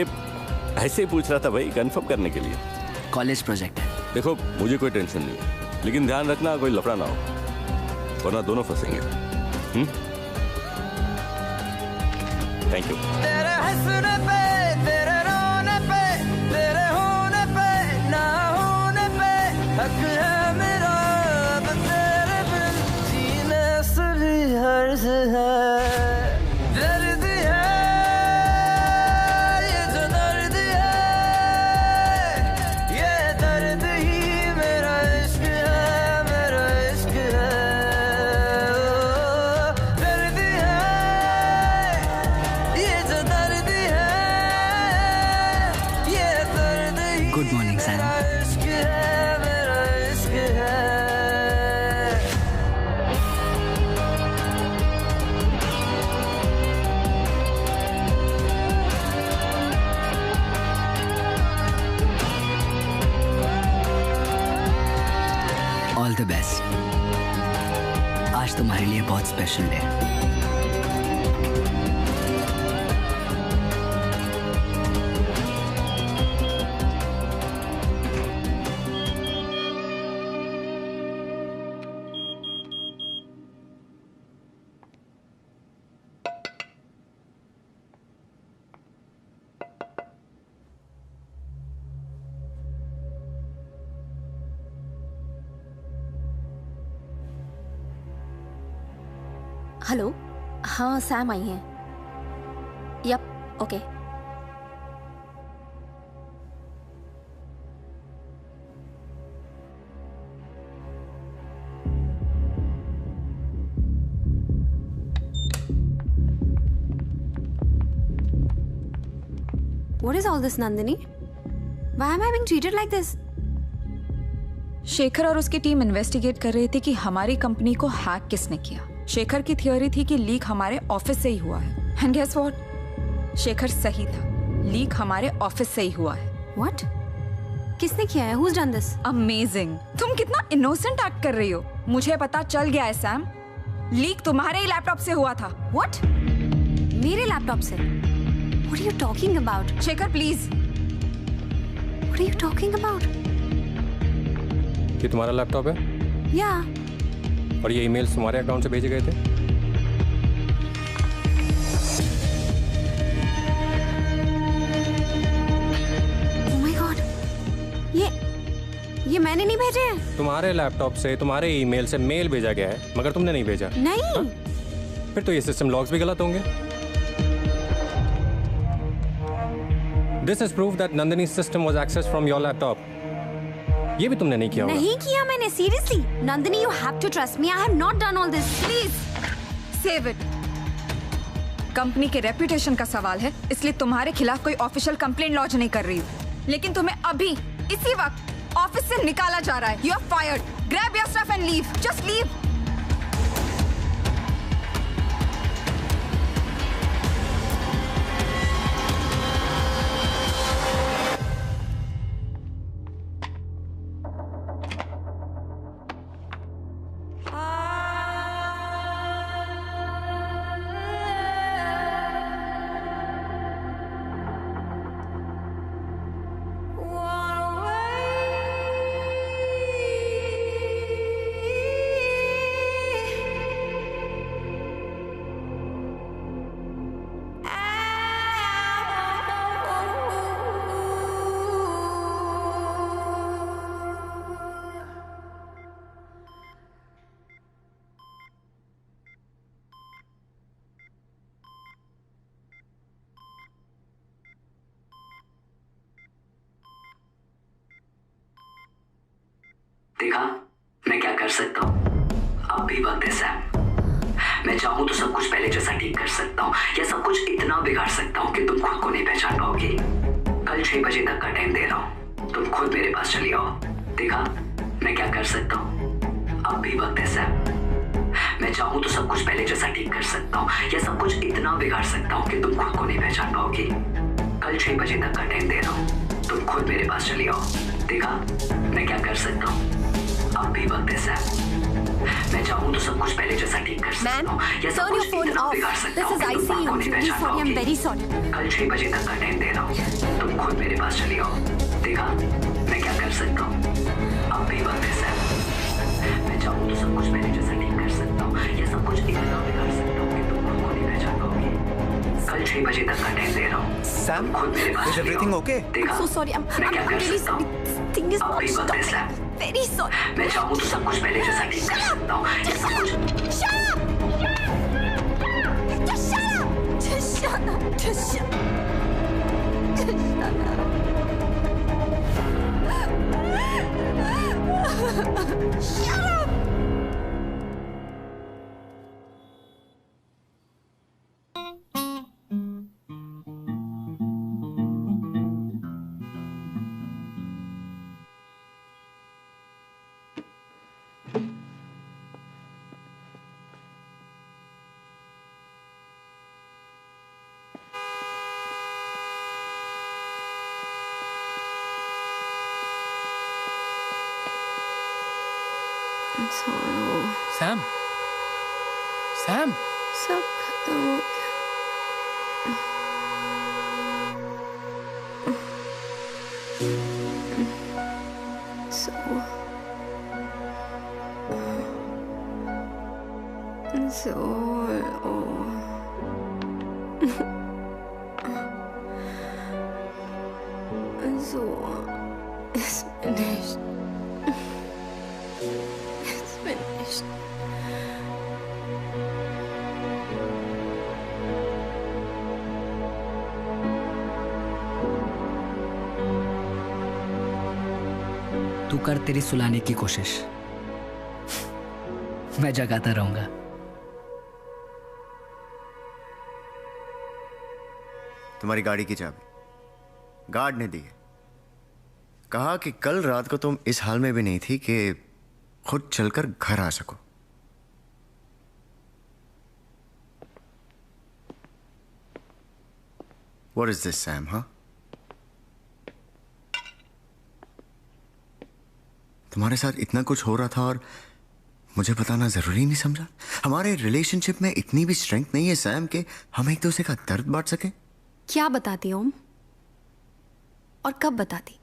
ऐसे ही पूछ रहा था भाई, कंफर्म करने के लिए। कॉलेज प्रोजेक्ट है। देखो मुझे कोई टेंशन नहीं है, लेकिन ध्यान रखना कोई लफड़ा ना हो, वरना दोनों फंसेंगे। Thank you. तेरे हंसने पे, तेरे रोने पे, तेरे होने पे, ना होने पे हक है मेरा, अब तेरे बिन जीने से भी हर्ज है। दर्द है ये जो दर्द है, ये दर्द ही मेरा इश्क है, मेरा इश्क है। ओ, दर्द है ये जो दर्द है, ये दर्द ही गुड मॉर्निंग सैम। मेरा इश्क है, मेरा इश्क है। All the best. आज तुम्हारे लिए बहुत स्पेशल डे है। हेलो, हाँ सैम आई हैं। Yup, okay. What is all this, Nandini? Why am I being treated like this? Shekhar और उसकी टीम इन्वेस्टिगेट कर रही थी कि हमारी कंपनी को हैक किसने किया। शेखर की थियोरी थी कि लीक हमारे ऑफिस से ही हुआ है। And guess what? शेखर सही था, लीक हमारे ऑफिस से ही हुआ है। What? किसने किया है? Who's done this? अमेजिंग। तुम कितना इनोसेंट एक्ट कर रही हो। मुझे पता चल गया है सैम, लीक तुम्हारे ही लैपटॉप से हुआ था। What? मेरे लैपटॉप से? What are you talking about? Shekhar please. What are you talking about? ये तुम्हारा लैपटॉप है? Yeah. और ये ईमेल्स तुम्हारे अकाउंट से भेजे गए थे? Oh my God. ये मैंने नहीं भेजे हैं। तुम्हारे लैपटॉप से, तुम्हारे ईमेल से मेल भेजा गया है, मगर तुमने नहीं भेजा। नहीं। हा? फिर तो ये सिस्टम लॉग्स भी गलत होंगे। This is proof that Nandini's system was accessed from your laptop. ये भी तुमने नहीं किया होगा। नहीं किया मैंने, seriously. Nandini, you have to trust me. I have not done all this. Please save it. Company के रेपुटेशन का सवाल है, इसलिए तुम्हारे खिलाफ कोई ऑफिशियल कंप्लेंट लॉन्च नहीं कर रही हूँ। लेकिन तुम्हें अभी इसी वक्त ऑफिस से निकाला जा रहा है। You are fired. Grab your stuff and leave. Just leave. देखा मैं क्या कर सकता हूँ। अब भी वक्त है सैम। मैं चाहूँ तो सब कुछ पहले जैसा ठीक कर सकता हूँ, या सब कुछ इतना बिगाड़ सकता हूँ कि तुम खुद को नहीं पहचान पाओगे। कल 6 बजे तक का टाइम दे रहा हूँ, तुम खुद मेरे पास चली आओ। देखा मैं क्या कर सकता हूँ। अब भी वक्त है सैम। मैं चाहूँ तो सब कुछ पहले जैसा ठीक कर सकता हूँ, या सब कुछ इतना बिगाड़ सकता हूँ कि तुम खुद को नहीं पहचान पाओगी। कल 6 बजे तक का टाइम दे रहा हूँ, तुम खुद मेरे पास चली आओ। देखा मैं क्या कर सकता हूँ? अब भी वक्त है सैम। मैं चाहूँ तो सब कुछ पहले जैसा ठीक कर सकता हूँ, या सब कुछ इतना बिगाड़ सकता हूँ कि तुम खुद को नहीं पहचान पाओगी। कल 6 बजे तक का टाइम दे रहा हूँ, तुम खुद मेरे पास चली आओ। देखा मैं क्या कर सकता हूँ? अब भी वक्त है सैम। मैं चाहूँ तो सब कुछ पहले जैसा ठीक कर सकता हूँ, या सब कुछ इतना बिगाड़ सकता हूँ कि तुम खुद को नहीं पहचान पाओगी। कल 6 बजे तक का टाइम दे रहा हूँ, सैम खुद मेरे पास इज एवरीथिंग ओके? देखा So sorry, I'm मैं क्या कर really सकता हूँ? thing is अब not भी वक्त है सैम। very sorry. मैं चाहूँ तो सब कुछ पहले जैसा ठीक कर सकता हूँ, या सब कुछ Shut up! Just shut up! Just shut up! Just shut up! Just shut up! Shut up! Sam, Sam, सब खत्म हो गया। It's finished. It's finished. तू कर तेरी सुलाने की कोशिश, मैं जगाता रहूंगा। तुम्हारी गाड़ी की चाबी गार्ड ने दी है। कहा कि कल रात को तुम इस हाल में भी नहीं थी कि खुद चलकर घर आ सको। What is this, Sam, huh? तुम्हारे साथ इतना कुछ हो रहा था और मुझे बताना जरूरी नहीं समझा? हमारे रिलेशनशिप में इतनी भी स्ट्रेंथ नहीं है सैम कि हम एक दूसरे का दर्द बांट सके। क्या बताती ओम? और कब बताती?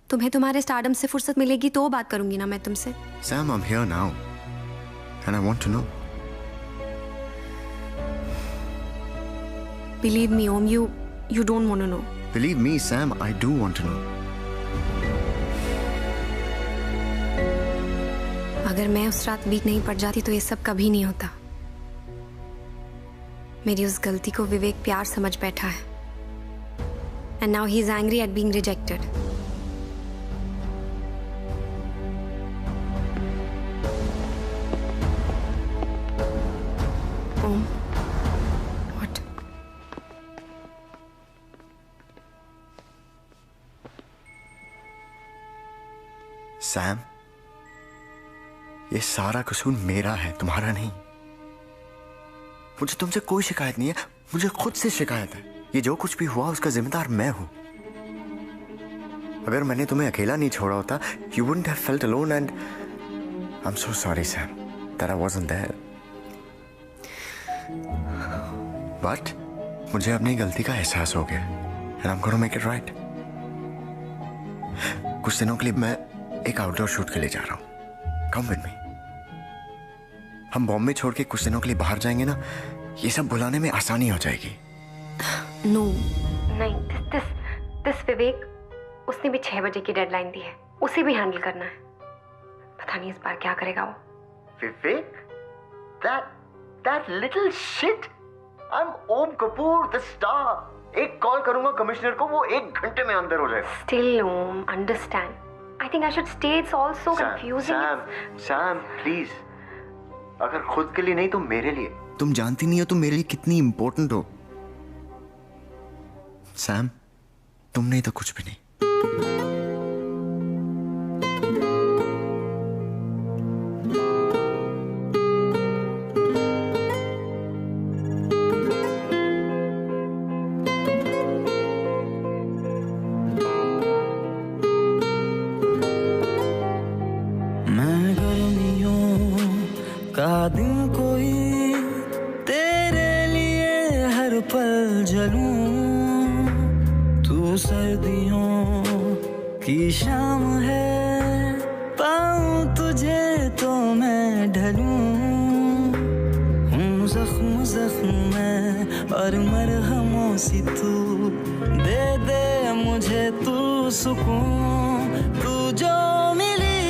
तुम्हें तुम्हारे स्टारडम से फुर्सत मिलेगी तो बात करूंगी ना मैं तुमसे। Sam, I'm here now and I want to know. Believe me, Om, you don't want to know. Believe me, Sam, I do want to know. अगर मैं उस रात वीक नहीं पड़ जाती तो ये सब कभी नहीं होता। मेरी उस गलती को विवेक प्यार समझ बैठा है। And now he's angry at being rejected. Om, what? Sam, ये सारा कसूर मेरा है, तुम्हारा नहीं। मुझे तुमसे कोई शिकायत नहीं है, मुझे खुद से शिकायत है। ये जो कुछ भी हुआ उसका जिम्मेदार मैं हूं। अगर मैंने तुम्हें अकेला नहीं छोड़ा होता, you wouldn't have felt alone and I'm so sorry, Sam, that I wasn't there. But मुझे अपनी गलती का एहसास हो गया and I'm gonna make it right. कुछ दिनों के लिए मैं एक आउटडोर शूट के लिए जा रहा हूँ। Come with me. हम बॉम्बे छोड़ के कुछ दिनों के लिए बाहर जाएंगे ना, ये सब भुलाने में आसानी हो जाएगी। No. नहीं, this विवेक, उसने भी 6 बजे की डेडलाइन दी है, उसे भी हैंडल करना है। पता नहीं इस बार क्या करेगा वो। विवेक? That little shit? I'm Om Kapoor, the star. एक कॉल करूंगा कमिश्नर को, वो 1 घंटे में अंदर हो जाएगा। Still, Om, understand. I think I should stay. It's all so confusing. Sam, please. अगर खुद के लिए नहीं तो मेरे लिए। तुम जानती नहीं हो तुम मेरे लिए कितनी इंपॉर्टेंट हो। सैम, तुम नहीं तो कुछ भी नहीं। की शाम है, पाऊं तुझे तो मैं ढलूं, हूँ जख्म जख्म में और मरहमों सी तू, दे दे मुझे तू सुकून, तू जो मिली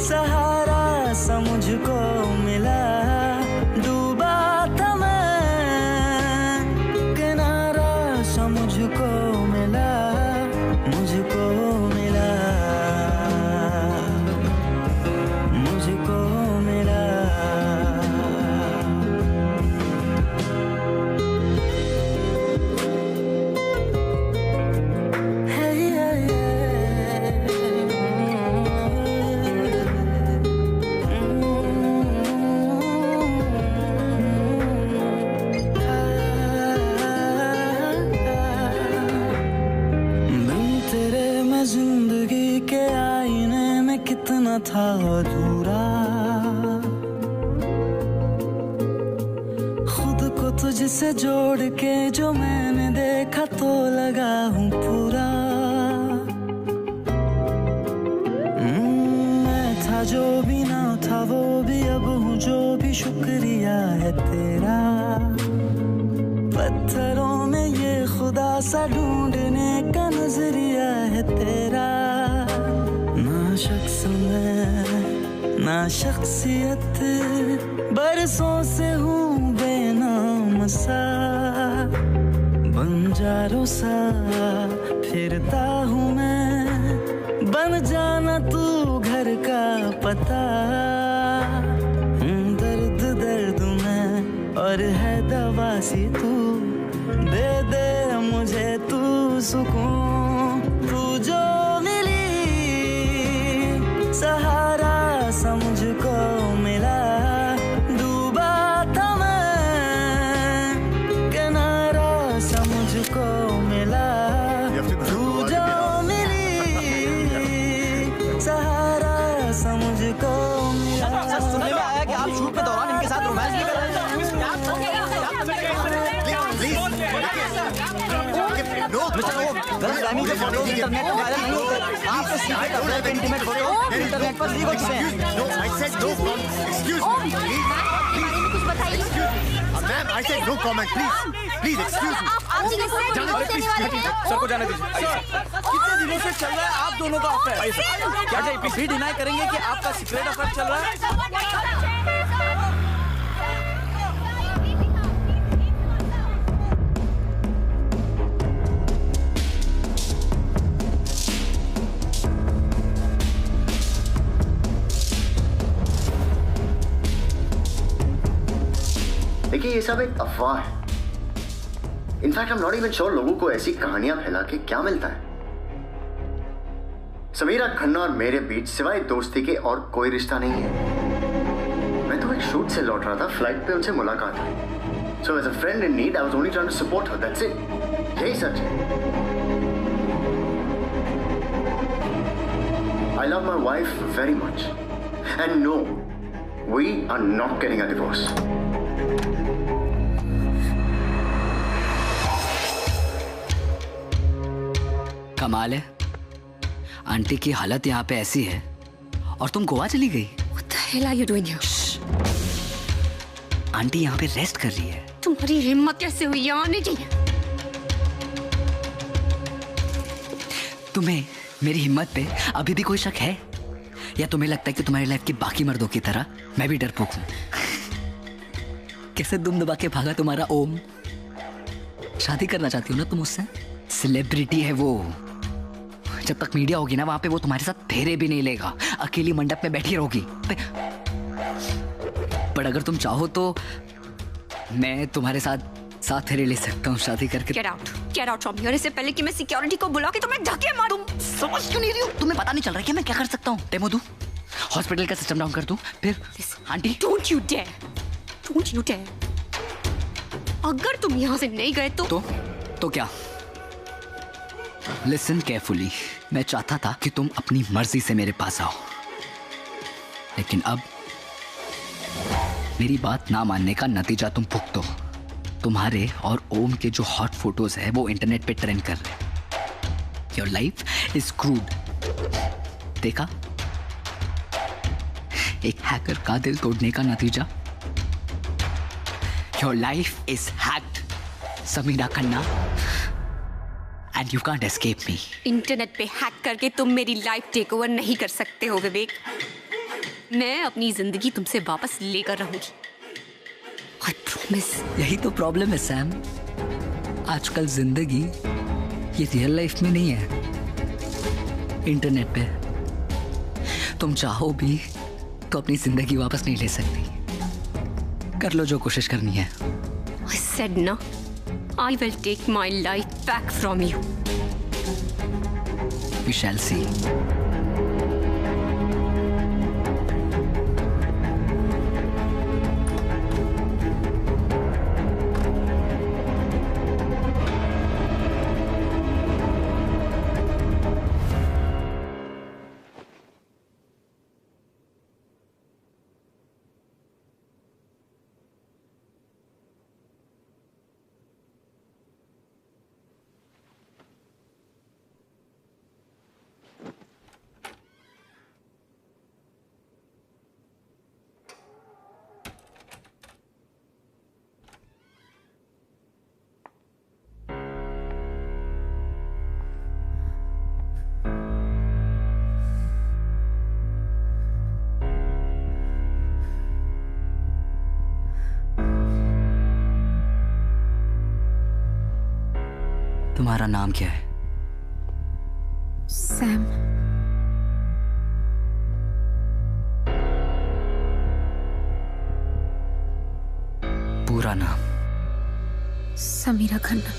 सहारा सा मुझको मिला, डूबा था मैं किनारा सा मुझको मिला, मुझको मिला, मुझको मिला। जिंदगी के आईने में कितना था अधूरा, खुद को तुझसे जोड़ के जो मैंने देखा तो लगा हूँ पूरा। मैं था जो भी ना था वो भी अब हूँ जो भी, शुक्रिया है तेरा। पत्थरों में ये खुदा सा ढूंढने का नजरिया है तेरा। ना शख्स में ना शख्सियत, बरसों से हूँ बेनाम सा, बंजारों सा फिरता हूँ मैं, बन जाना तू घर का पता। दर्द दर्द में और है दवा सी तू, दे दे मुझे तू सुकून, तू जो मिली सहारा सा मुझको मिला, डूबा था मैं किनारा सा मुझको मिला, तू जो मिली सहारा सा मुझको मिला। सुनने में आया कि आप शूट के दौरान इनके साथ रोमांस भी कर रहे थे। गलतफहमी के फोटो इंटरनेट पर वायरल नहीं होते। आपके सीक्रेट अफेयर के इंटीमेट फोटो इंटरनेट पर लीक हो चुके हैं। कुछ बताइए। Ma'am, I said no comment, please excuse me. Sir को जाने दीजिए। कितने दिनों से चल रहा है आप दोनों का अफेयर? क्या भी डिनाई करेंगे कि आपका सीक्रेट अफेयर चल रहा है? देखिए, ये सब एक अफवाह है। In fact I am not even sure लोगों को ऐसी कहानियां फैला के क्या मिलता है। समीरा खन्ना और मेरे बीच सिवाय दोस्ती के और कोई रिश्ता नहीं है। मैं तो एक शूट से लौट रहा था, फ्लाइट पे उनसे मुलाकात हुई। So as a friend in need I was only trying to support her, that's it. यही सच है। I love my wife very much and no, we are not getting a divorce. कमाल है, आंटी की हालत यहाँ पे ऐसी है और तुम गोवा चली गई। What the hell are you doing here? Aunty यहाँ पे रेस्ट कर रही है। तुम्हारी हिम्मत कैसे हुई यहाँ आने की? तुम्हें मेरी हिम्मत पे अभी भी कोई शक है, या तुम्हें लगता है कि तुम्हारी लाइफ की बाकी मर्दों की तरह मैं भी डरपोक हूँ? कैसे दुम दबा के भागा तुम्हारा ओम। शादी करना चाहती हो ना तुम उससे? सेलिब्रिटी है वो, जब तक मीडिया होगी ना वहां पे वो तुम्हारे साथ फेरे भी नहीं लेगा, अकेली मंडप में बैठी रहोगी। पर अगर तुम चाहो तो मैं तुम्हारे साथ फेरे ले सकता हूँ शादी करके। Get out from here। इससे पहले कि मैं सिक्योरिटी को बुला के तुम्हें धक्के मारूं। समझ क्यों नहीं रही हो? तुम्हें पता नहीं चल रहा कि मैं क्या कर सकता हूँ? डेमो दूं, हॉस्पिटल का सिस्टम डाउन कर दूं, फिर आंटी। Don't you dare। अगर तुम यहाँ से नहीं गए तो क्या? लिसन केयरफुली, मैं चाहता था कि तुम अपनी मर्जी से मेरे पास आओ, लेकिन अब मेरी बात ना मानने का नतीजा तुम भुगतो। तुम्हारे और ओम के जो हॉट फोटोज है वो इंटरनेट पे ट्रेंड कर रहे हैं। Your life is crude. देखा, एक हैकर का दिल तोड़ने का नतीजा। Your life is hacked, Samira Khanna, and you can't escape me. Internet पे हैक करके तुम मेरी लाइफ टेक ओवर नहीं कर सकते हो विवेक। मैं अपनी जिंदगी तुमसे वापस लेकर रहूंगी, आई प्रॉमिस। यही तो प्रॉब्लम है सैम, आजकल जिंदगी ये रियल लाइफ में नहीं है, इंटरनेट पे। तुम चाहो भी तो अपनी जिंदगी वापस नहीं ले सकती। कर लो जो कोशिश करनी है। I said no, I will take my life back from you. We shall see. तुम्हारा नाम क्या है? सैम। पूरा नाम? समीरा खन्ना।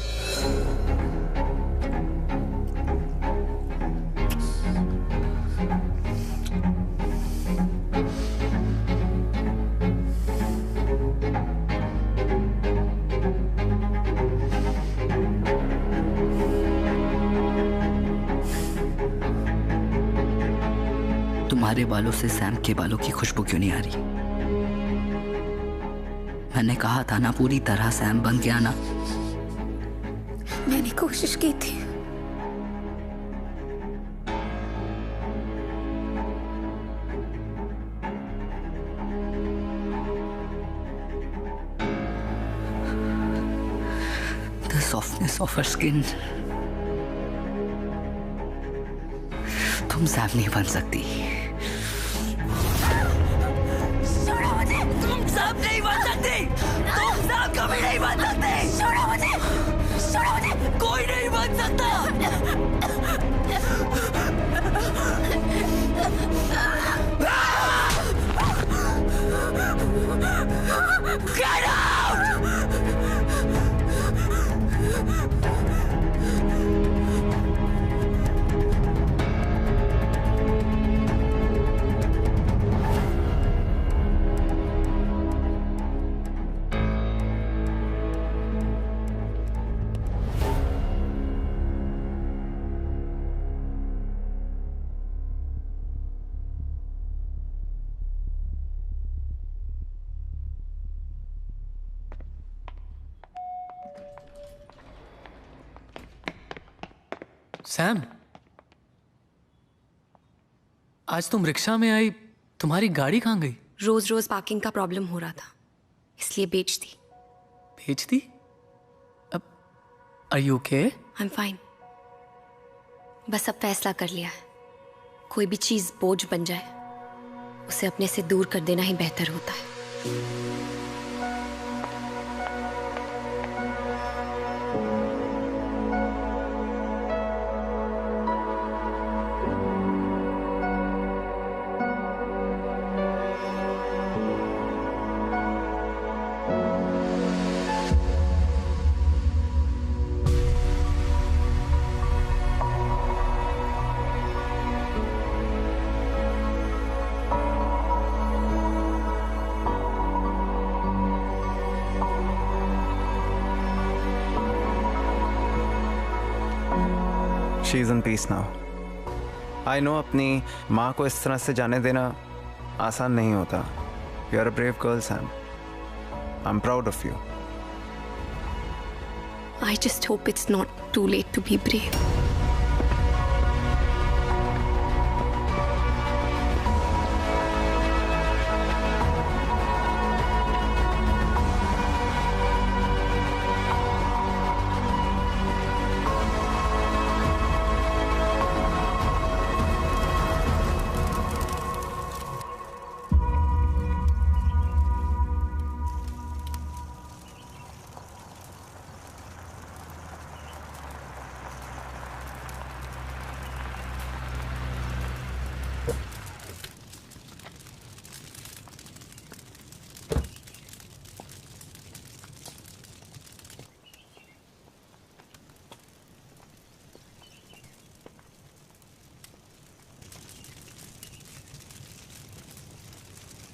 तुम्हारे बालों से सैम के बालों की खुशबू क्यों नहीं आ रही? मैंने कहा था ना पूरी तरह सैम बन के आना। मैंने कोशिश की थी। The softness of her skin. तुम सैम नहीं बन सकती। तुम सैम नहीं बन सकती। तुम सैम कभी नहीं बन सकती। छोड़ो मुझे। छोड़ो मुझे। कोई नहीं बन सकता। Get out! सैम, आज तुम रिक्शा में आई, तुम्हारी गाड़ी कहाँ गई? रोज रोज पार्किंग का प्रॉब्लम हो रहा था, इसलिए बेच दी। बेच दी? अब are you okay? I am fine. बस अब फैसला कर लिया है, कोई भी चीज बोझ बन जाए उसे अपने से दूर कर देना ही बेहतर होता है। She is in peace now. I know अपनी माँ को इस तरह से जाने देना आसान नहीं होता. You are a brave girl, Sam. I'm proud of you. I just hope it's not too late to be brave.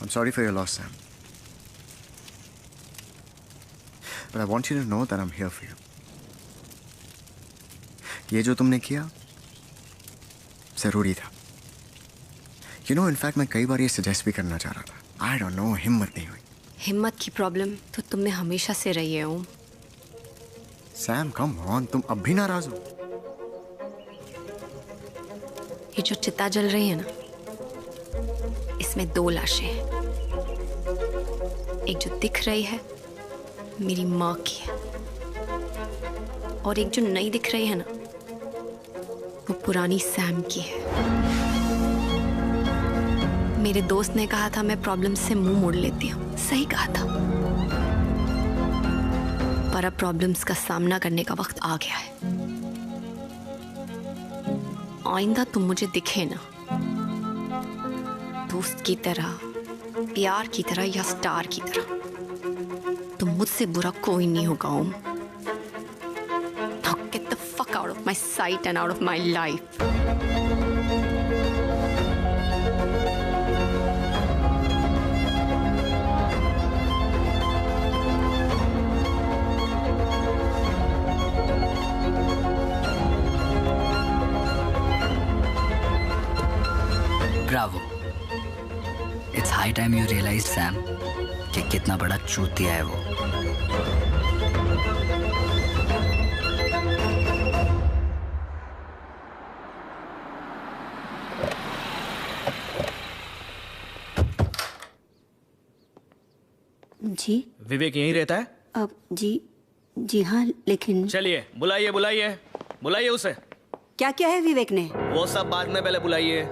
I'm sorry for your loss, Sam. But I want you to know that I'm here for you. ये जो तुमने किया जरूरी था. You know, in fact, मैं कई बार ये suggest भी करना चाह रहा था. I don't know, हिम्मत नहीं हुई. हिम्मत की प्रॉब्लम तो तुम में हमेशा से रही है ओम. सैम, come on, तुम अब भी नाराज हो? ये जो चिता जल रही है ना, इसमें 2 लाशें हैं. एक जो दिख रही है मेरी माँ की है, और एक जो नहीं दिख रही है ना, वो पुरानी सैम की है. मेरे दोस्त ने कहा था मैं प्रॉब्लम से मुंह मोड़ लेती हूँ. सही कहा था, पर अब प्रॉब्लम्स का सामना करने का वक्त आ गया है. आइंदा तुम मुझे दिखे ना, दोस्त की तरह, प्यार की तरह या स्टार की तरह, तो मुझसे बुरा कोई नहीं होगा ओम. Now get the fuck out of my sight and out of my life. Bravo. It's high time you realized, Sam, कि कितना बड़ा चूतिया है वो. जी विवेक यहीं रहता है? अब जी हाँ, लेकिन चलिए बुलाइए बुलाइए बुलाइए उसे. क्या क्या है विवेक ने? वो सब बाद में, पहले बुलाइए.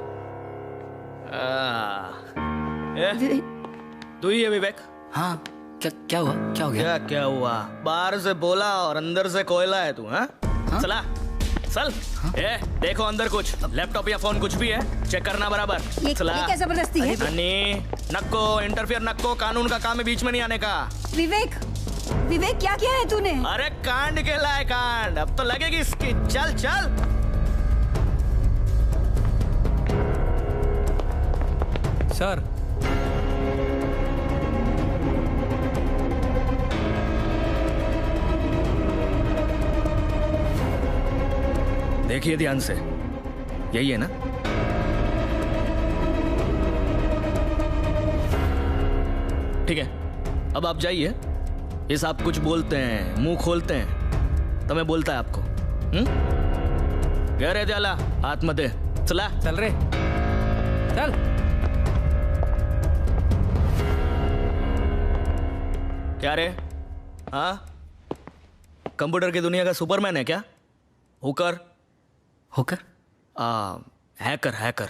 तू ही है विवेक? हाँ. क्या हुआ? क्या हो गया? क्या हुआ? बाहर से बोला और अंदर से कोयला है तू. हाँ? चला चल. देखो अंदर कुछ लैपटॉप या फोन कुछ भी है, चेक करना बराबर. ये क्या जबरदस्ती है? नक्को इंटरफियर नक्को, कानून का काम है, बीच में नहीं आने का. विवेक क्या किया है तूने? अरे कांड केला है कांड, अब तो लगेगी इसकी. चल चल. सर, देखिए ध्यान से, यही है ना? ठीक है, अब आप जाइए. ये साहब कुछ बोलते हैं, मुंह खोलते हैं, तो मैं बोलता है आपको. कह रहे जाला हाथ मत दे. चला चल रे चल. क्या रे? हाँ, कंप्यूटर की दुनिया का सुपरमैन है क्या? Hooker hacker.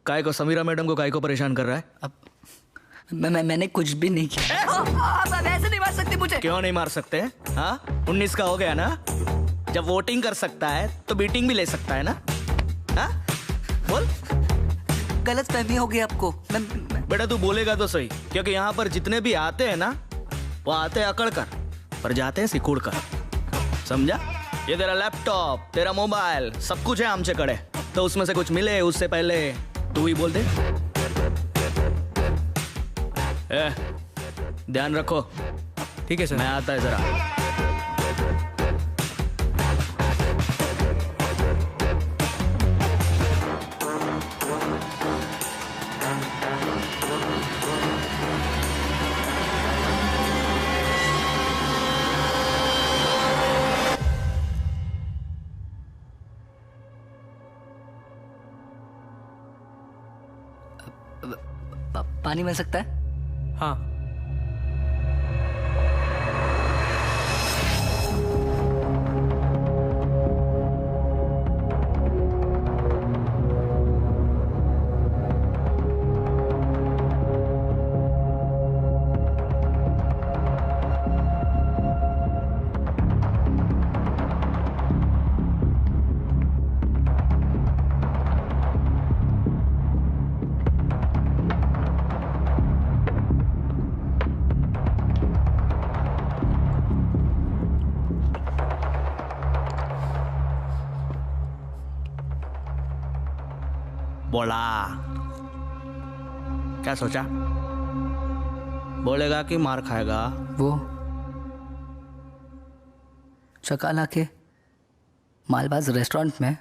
काय को समीरा मैडम को काय को परेशान कर रहा है? अब मैंने कुछ भी नहीं किया. आप ऐसे नहीं मार सकते मुझे. क्यों नहीं मार सकते? हाँ, 19 का हो गया ना, जब वोटिंग कर सकता है तो बीटिंग भी ले सकता है ना. हाँ बोल. गलत फहमी हो गई आपको. बेटा तू बोलेगा तो सही, क्योंकि यहाँ पर जितने भी आते हैं ना, वो आते हैं अकड़ कर, पर जाते हैं सिकुड़ कर. समझा? ये तेरा लैपटॉप, तेरा मोबाइल, सब कुछ है आमचे कड़े, तो उसमें से कुछ मिले उससे पहले तू ही बोल दे. ध्यान रखो. ठीक है सर. मैं आता है जरा. पानी मिल सकता है? हाँ. बोला क्या सोचा? बोलेगा कि मार खाएगा? वो चकाला के मालबाज रेस्टोरेंट में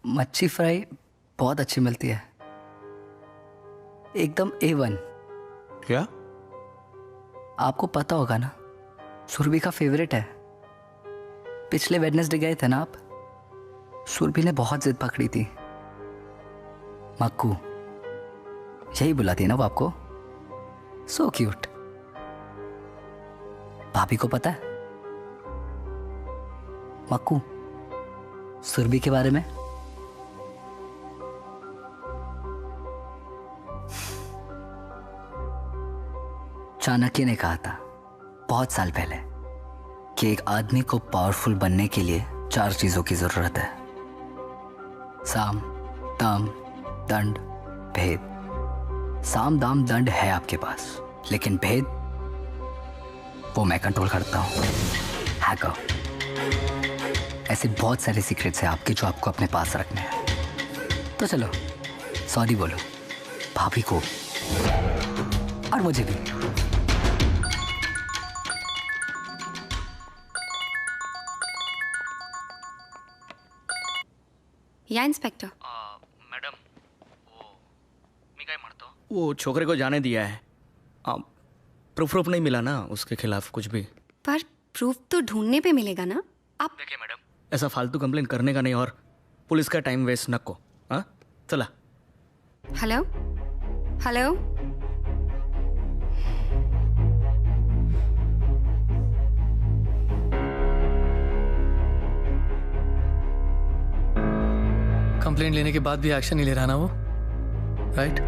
मच्छी फ्राई बहुत अच्छी मिलती है, एकदम A1। क्या? आपको पता होगा ना, सुरभि का फेवरेट है। पिछले वेडनेसडे गए थे ना आप, सुरभि ने बहुत जिद पकड़ी थी। मक्कू, यही बुलाती है ना वो आपको? So cute. भाभी को पता है मक्कू सुरभि के बारे में? चाणक्य ने कहा था बहुत साल पहले कि एक आदमी को पावरफुल बनने के लिए 4 चीजों की जरूरत है: साम, दाम, दंड, भेद। साम, दाम, दंड है आपके पास, लेकिन भेद वो मैं कंट्रोल करता हूं। हैकर। ऐसे बहुत सारे सीक्रेट्स हैं आपके जो आपको अपने पास रखने हैं। तो चलो सॉरी बोलो भाभी को और मुझे भी। या इंस्पेक्टर? मैडम, वो छोकरे को जाने दिया है। प्रूफ नहीं मिला ना उसके खिलाफ कुछ भी। पर प्रूफ तो ढूंढने पे मिलेगा ना। आप देखिए मैडम, ऐसा फालतू कंप्लेन करने का नहीं और पुलिस का टाइम वेस्ट न को। हाँ चला। हेलो हेलो, कंप्लेंट लेने के बाद भी एक्शन नहीं ले रहा ना वो, राइट?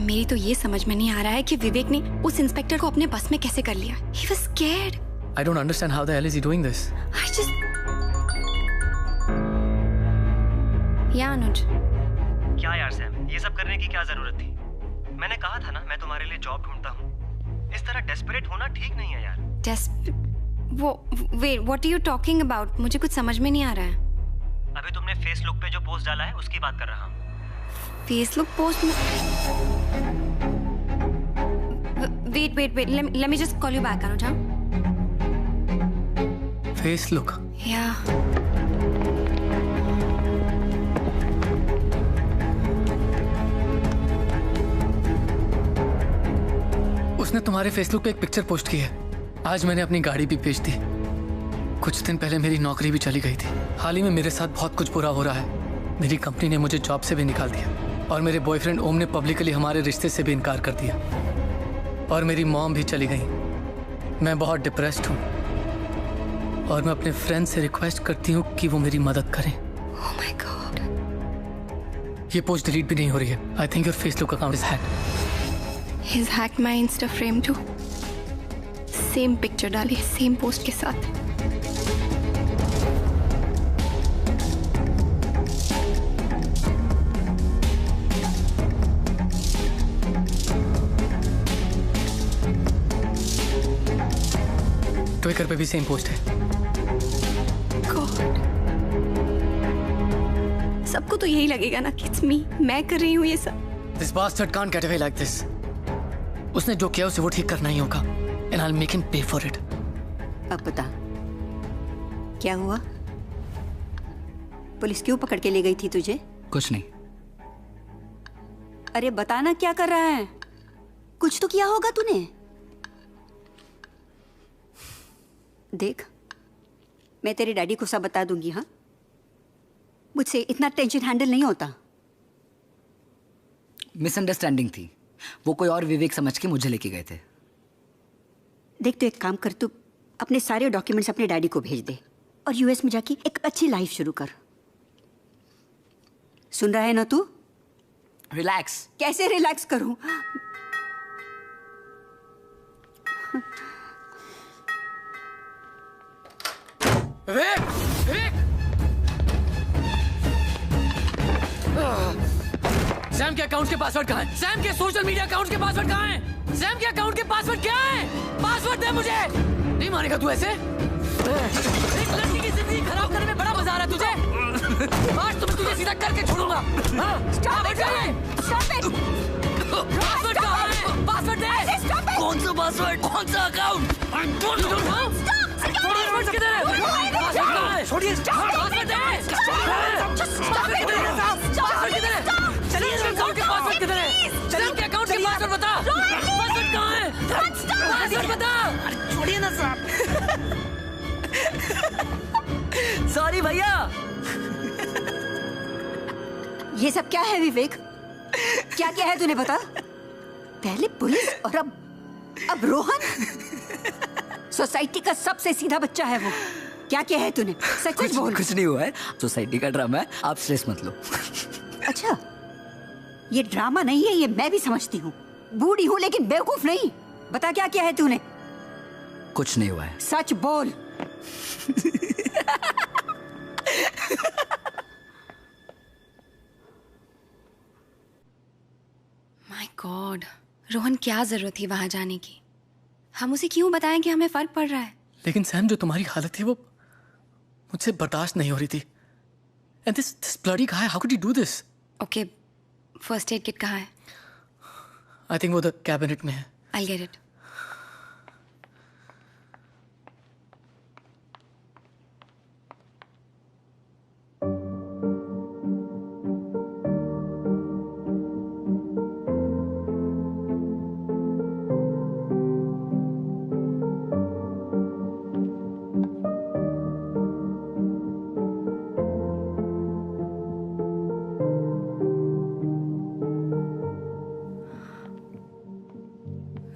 मेरी तो ये समझ में नहीं आ रहा है कि विवेक ने उस इंस्पेक्टर को अपने बस में कैसे कर लिया। He was scared. I don't understand how the hell is he doing this? या अनुज, क्या यार सैम, ये सब करने की क्या जरूरत थी? मैंने कहा था ना मैं तुम्हारे लिए जॉब ढूंढता हूँ। इस तरह डेस्परेट होना ठीक नहीं है यार। wait, what are you talking about? मुझे कुछ समझ में नहीं आ रहा है। अभी तुमने फेसबुक पे जो पोस्ट डाला है उसकी बात कर रहा हूँ। फेसबुक पोस्ट में? wait, let me just call you back, अनुज। हाँ? फेसबुक? या उसने तुम्हारे फेसबुक पे एक पिक्चर पोस्ट की है। आज मैंने अपनी गाड़ी भी बेच दी। कुछ दिन पहले मेरी नौकरी भी चली गई थी। हाल ही में मेरे साथ बहुत कुछ बुरा हो रहा है। मेरी कंपनी ने मुझे जॉब से भी निकाल दिया और मेरे बॉयफ्रेंड ओम ने पब्लिकली हमारे रिश्ते से भी इनकार कर दिया और मेरी मॉम भी चली गई। मैं बहुत डिप्रेस्ड हूँ और मैं अपने फ्रेंड से रिक्वेस्ट करती हूँ कि वो मेरी मदद करें। Oh my God. ये पोस्ट डिलीट भी नहीं हो रही है। I think your Facebook account is hacked. He's hacked my Insta frame too. Same picture डाली, सेम पोस्ट के साथ। ट्विटर पे भी सेम पोस्ट है। God. सबको तो यही लगेगा ना कि it's me, मैं कर रही हूँ ये सब। This bastard can't get away like this. उसने जो किया उसे वो ठीक करना ही होगा। And I'll make him pay for it. अब बता क्या हुआ? पुलिस क्यों पकड़ के ले गई थी तुझे? कुछ नहीं। अरे बताना क्या कर रहा है? कुछ तो किया होगा तूने। देख, मैं तेरे डैडी को सब बता दूंगी। हाँ, मुझसे इतना टेंशन हैंडल नहीं होता। मिसअंडरस्टैंडिंग थी। वो कोई और विवेक समझ के मुझे लेके गए थे। देख, तो एक काम कर, तू अपने सारे डॉक्यूमेंट्स अपने डैडी को भेज दे और यूएस में जाके एक अच्छी लाइफ शुरू कर। सुन रहा है ना तू? रिलैक्स। कैसे रिलैक्स करूं? सैम के अकाउंट के पासवर्ड कहाँ है? सैम के सोशल मीडिया अकाउंट के पासवर्ड कहाँ है? सैम के अकाउंट के पासवर्ड क्या है? पासवर्ड दे मुझे। नहीं मानेगा तू ऐसे? एक लड़की की जिंदगी खराब करने में बड़ा मजा आ रहा है तुझे? आज तो मैं तुझे सीधा करके छोड़ूंगा। हाँ? पासवर्ड कहाँ है? पासवर्ड कहाँ है? पासवर्ड दे। कौन सा पासवर्ड? कौन सा अकाउंट? पासवर्ड किधर है? पासवर्ड कहाँ है? छोड़िए। पासवर्ड दे। पासवर्ड किधर है? चलिए इसके अकाउंट के पासवर्ड किधर है? चलिए इनके अकाउंट के पासवर्ड बता। पासवर्ड कहाँ है? पासवर्ड बता। छोड़िए ना साहब। सॉरी भैया। ये सब क्या है विवेक? क्या क्या है तूने बता? पहले पुलिस और अब रोहन। सोसाइटी का सबसे सीधा बच्चा है वो। क्या क्या है तूने? सच बोल। कुछ नहीं हुआ है, सोसाइटी का ड्रामा है, आप स्ट्रेस मत लो। अच्छा, ये ड्रामा नहीं है, ये मैं भी समझती हूँ। बूढ़ी हूँ लेकिन बेवकूफ नहीं। बता क्या क्या है तूने? कुछ नहीं हुआ है। सच बोल। माय गॉड, रोहन क्या जरूरत थी वहां जाने की? हम उसे क्यों बताएं कि हमें फर्क पड़ रहा है? लेकिन सैम, जो तुम्हारी हालत थी वो मुझसे बर्दाश्त नहीं हो रही थी। And this bloody guy, how could you do this? Okay, first aid kit कहाँ है? आई थिंक वो द कैबिनेट में है। I get it.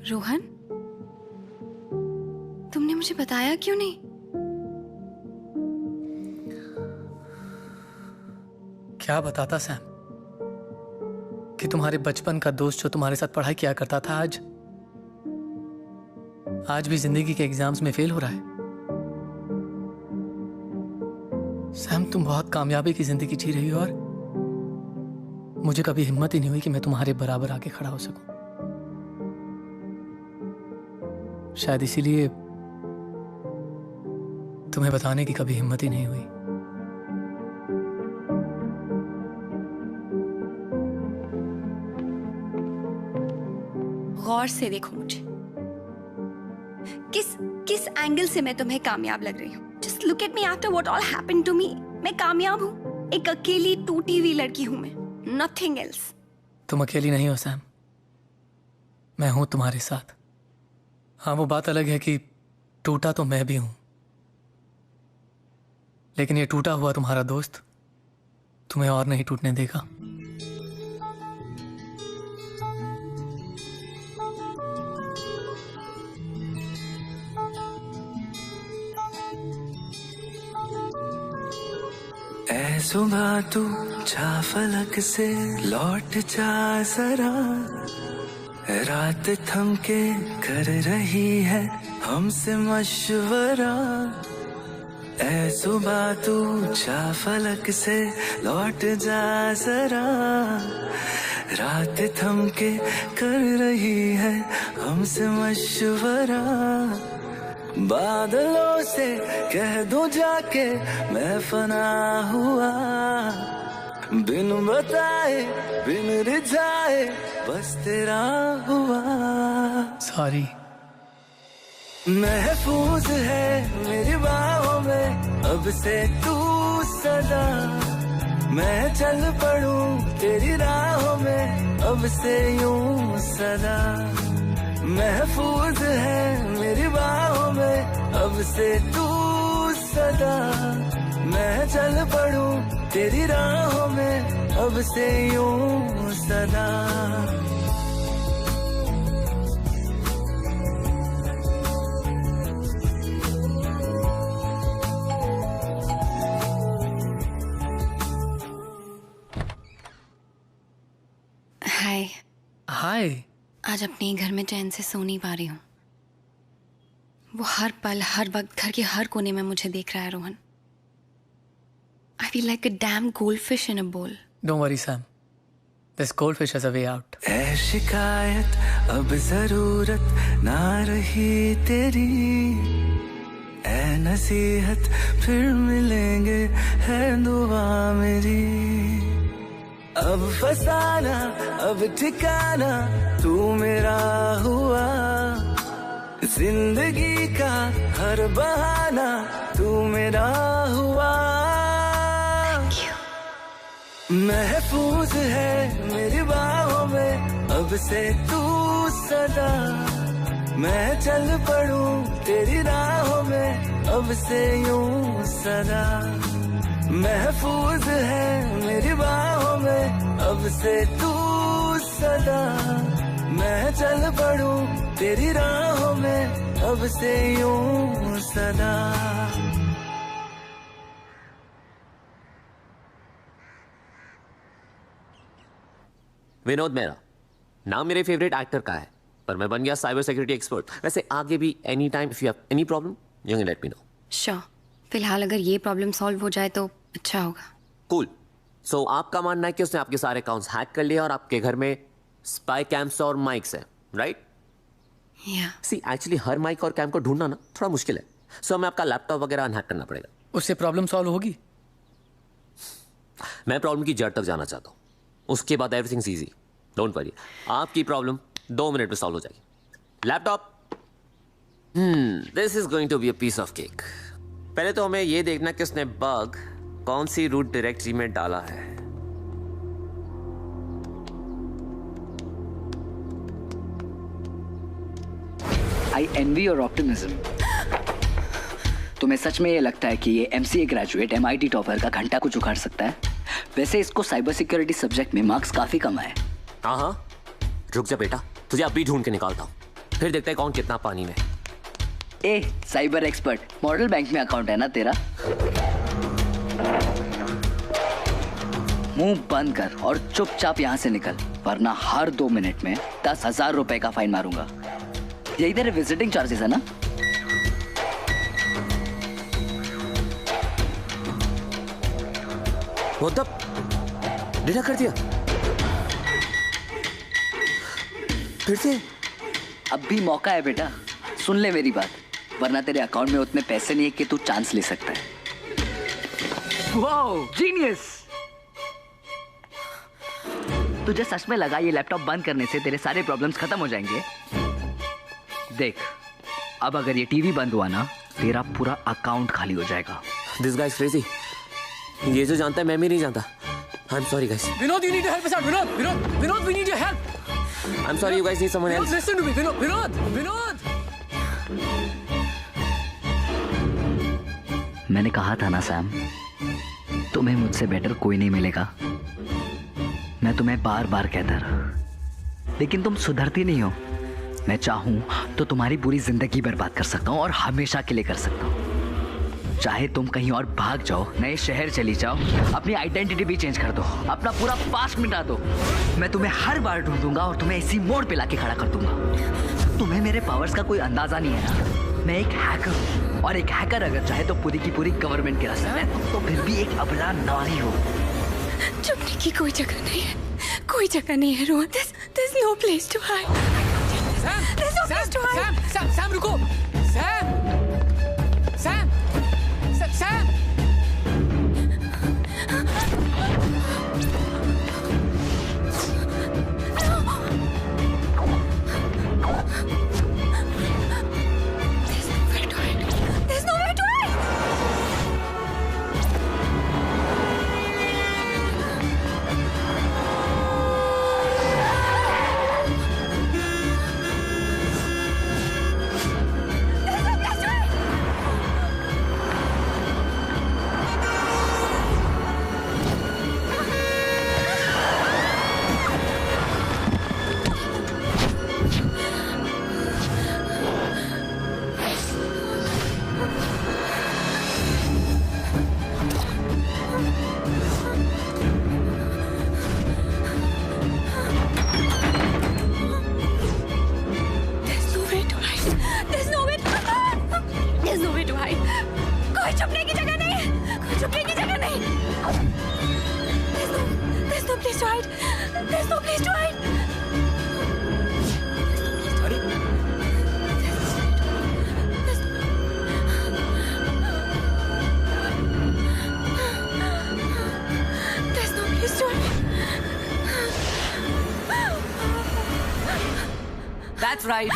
रोहन, तुमने मुझे बताया क्यों नहीं? क्या बताता सैम कि तुम्हारे बचपन का दोस्त जो तुम्हारे साथ पढ़ाई किया करता था आज भी जिंदगी के एग्जाम्स में फेल हो रहा है। सैम, तुम बहुत कामयाबी की जिंदगी जी रही हो और मुझे कभी हिम्मत ही नहीं हुई कि मैं तुम्हारे बराबर आके खड़ा हो सकूं। शायद इसीलिए तुम्हें बताने की कभी हिम्मत ही नहीं हुई। गौर से देखो मुझे। किस एंगल से मैं तुम्हें कामयाब लग रही हूँ? Just look at me after what all happened to me. मैं कामयाब हूँ। एक अकेली टूटी हुई लड़की हूँ मैं, नथिंग एल्स। तुम अकेली नहीं हो सैम, मैं हूं तुम्हारे साथ। हाँ, वो बात अलग है कि टूटा तो मैं भी हूं, लेकिन ये टूटा हुआ तुम्हारा दोस्त तुम्हें और नहीं टूटने देगा। ऐ सुबह तू जा फलक से लौट जा जरा, रात थम के कर रही है हमसे मशवरा। ऐ सुबह तू जा फलक से लौट जा जरा, रात थम के कर रही है हमसे मशवरा। बादलों से कह दूं जाके मैं फना हुआ, बिन बताए बिन रिझाए बस तेरा हुआ। सॉरी। महफूज है मेरी बाहों में अब से तू सदा, मैं चल पड़ूं तेरी राहों में अब से यूं सदा। महफूज है मेरी बाहों में अब से तू सदा, मैं चल पड़ूं तेरी राहों में अब से यूं सदा। हाय। हाय। आज अपने ही घर में चैन से सो नहीं पा रही हूँ। वो हर पल हर वक्त घर के हर कोने में मुझे देख रहा है Rohan. I feel like a damn goldfish in a bowl. Don't worry, Sam. This goldfish has a way out. ऐ शिकायत अब जरूरत ना रही तेरी, ऐ नसीहत फिर मिलेंगे है दुआ मेरी। अब फसाना अब ठिकाना तू मेरा हुआ, जिंदगी का हर बहाना तू मेरा हुआ। महफूज है मेरी बाहों में अब से तू सदा, मैं चल पड़ूं तेरी राहों में अब से यूं सदा। महफूज है मेरी बाहों में अब से तू सदा, मैं चल पड़ूं तेरी राहों में अब से यूं सदा। विनोद मेरा नाम मेरे फेवरेट एक्टर का है, पर मैं बन गया साइबर सिक्योरिटी एक्सपर्ट। वैसे आगे भी any time if you have any problem you can let me know. Sure. फिलहाल अगर ये प्रॉब्लम सॉल्व हो जाए तो अच्छा होगा। कूल। सो आपका मानना है कि उसने आपके सारे अकाउंट्स हैक कर लिए और आपके घर में स्पाई कैम्स और माइक्स हैं, राइट? सी एक्चुअली हर माइक और कैम को ढूंढना ना थोड़ा मुश्किल है, सो हमें आपका लैपटॉप वगैरह अनहैक करना पड़ेगा। उससे प्रॉब्लम सॉल्व होगी? मैं प्रॉब्लम की जड़ तक जाना चाहता हूँ, उसके बाद everything is easy, don't worry. आपकी प्रॉब्लम 2 मिनट में सॉल्व हो जाएगी। Laptop, this is going to be a piece of cake. पहले तो हमें यह देखना कि उसने बग कौन सी रूट डायरेक्टरी में डाला है। आई एनवी योर ऑप्टिमिज्म। तुम्हें सच में ये लगता है कि ये MCA ग्रेजुएट MIT टॉपर का घंटा कुछ उखाड़ सकता है? वैसे इसको साइबर सिक्योरिटी सब्जेक्ट में मार्क्स काफी कम आए। हाँ, रुक जा बेटा, तुझे अभी ढूंढ के निकालता हूँ, फिर देखते हैं कौन कितना पानी में। ए साइबर एक्सपर्ट, मॉडल बैंक में अकाउंट है ना तेरा? मुंह बंद कर और चुपचाप यहाँ से निकल, वरना हर 2 मिनट में 10,000 रुपए का फाइन मारूंगा। यही तेरे विजिटिंग चार्जेस है ना? डिना कर दिया फिर से? अब भी मौका है बेटा, सुन ले मेरी बात, वरना तेरे अकाउंट में उतने पैसे नहीं है कि तू चांस ले सकता है। Wow, genius! तुझे सच में लगा ये लैपटॉप बंद करने से तेरे सारे प्रॉब्लम्स खत्म हो जाएंगे? देख, अब अगर ये टीवी बंद हुआ ना, तेरा पूरा अकाउंट खाली हो जाएगा। This guys crazy. ये जो जानता है मैं भी नहीं जानता। I'm sorry guys. Vinod, you need to help us out. Vinod, we need your help. I'm sorry, you guys need someone else. Listen to me, Vinod. मैंने कहा था ना सैम, तुम्हें मुझसे बेटर कोई नहीं मिलेगा। मैं तुम्हें बार बार कहता रहा, लेकिन तुम सुधरती नहीं हो। मैं चाहूं तो तुम्हारी पूरी जिंदगी बर्बाद कर सकता हूं और हमेशा के लिए कर सकता हूं। चाहे तुम कहीं और भाग जाओ, नए शहर चली जाओ, अपनी आइडेंटिटी भी चेंज कर दो, अपना पूरा पास्ट मिटा दो, मैं तुम्हें हर बार ढूंढूंगा और तुम्हें इसी मोड़ पे लाके खड़ा कर दूंगा। तुम्हें मेरे पावर्स का कोई अंदाजा नहीं है ना? मैं एक हैकर हूँ, और एक हैकर अगर चाहे तो पूरी की पूरी गवर्नमेंट गिरा सकता है, तो फिर भी एक अबला नारी हो। छुपने की कोई जगह नहीं है, कोई जगह नहीं है Rohan. There's no place to hide. There's no place to hide. Sam, रुको। Sam! There's nowhere to hide. That's right.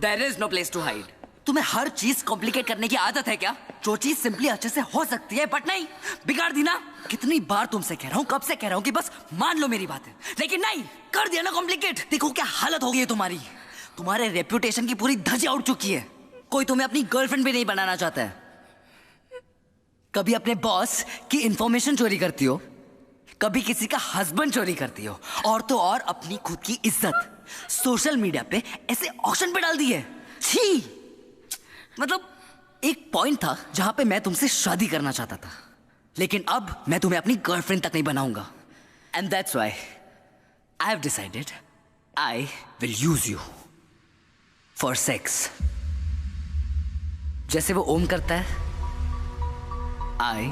There is no place to hide. तुम्हें हर चीज कॉम्प्लिकेट करने की आदत है क्या? जो चीज सिंपली अच्छे से हो सकती है बट नहीं, बिगाड़ दी ना। कितनी बार तुमसे कह रहा हूँ, कब से कह रहा हूँ कि बस मान लो मेरी बात है, लेकिन नहीं, कर दिया ना कॉम्प्लिकेट। देखो क्या हालत हो गई है तुम्हारी। तुम्हारे रेप्यूटेशन की पूरी धज्जियां उड़ चुकी है। कोई तुम्हें अपनी गर्लफ्रेंड भी नहीं बनाना चाहता है। कभी अपने बॉस की इंफॉर्मेशन चोरी करती हो, कभी किसी का हस्बैंड चोरी करती हो, और तो और अपनी खुद की इज्जत सोशल मीडिया पे ऐसे ऑक्शन पे डाल दी है। छी! मतलब एक पॉइंट था जहां पे मैं तुमसे शादी करना चाहता था, लेकिन अब मैं तुम्हें अपनी गर्लफ्रेंड तक नहीं बनाऊंगा। And that's why I have decided I will use you for sex. जैसे वो ओम करता है, I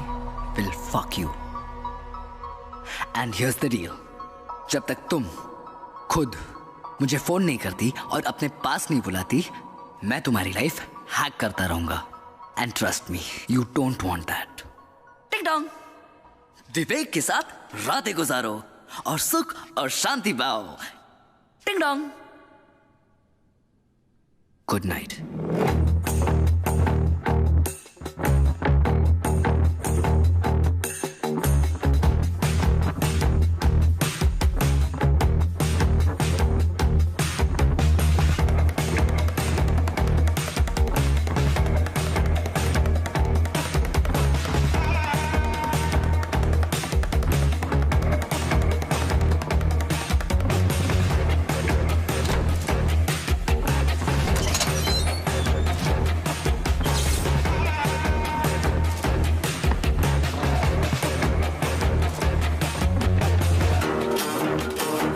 will fuck you. And here's the deal, जब तक तुम खुद मुझे फोन नहीं करती और अपने पास नहीं बुलाती, मैं तुम्हारी लाइफ हैक करता रहूंगा। And trust me, you don't want that. टिक डॉन्ग, विवेक के साथ रातें गुजारो और सुख और शांति पाओ। टिंग डॉन्ग, गुड नाइट।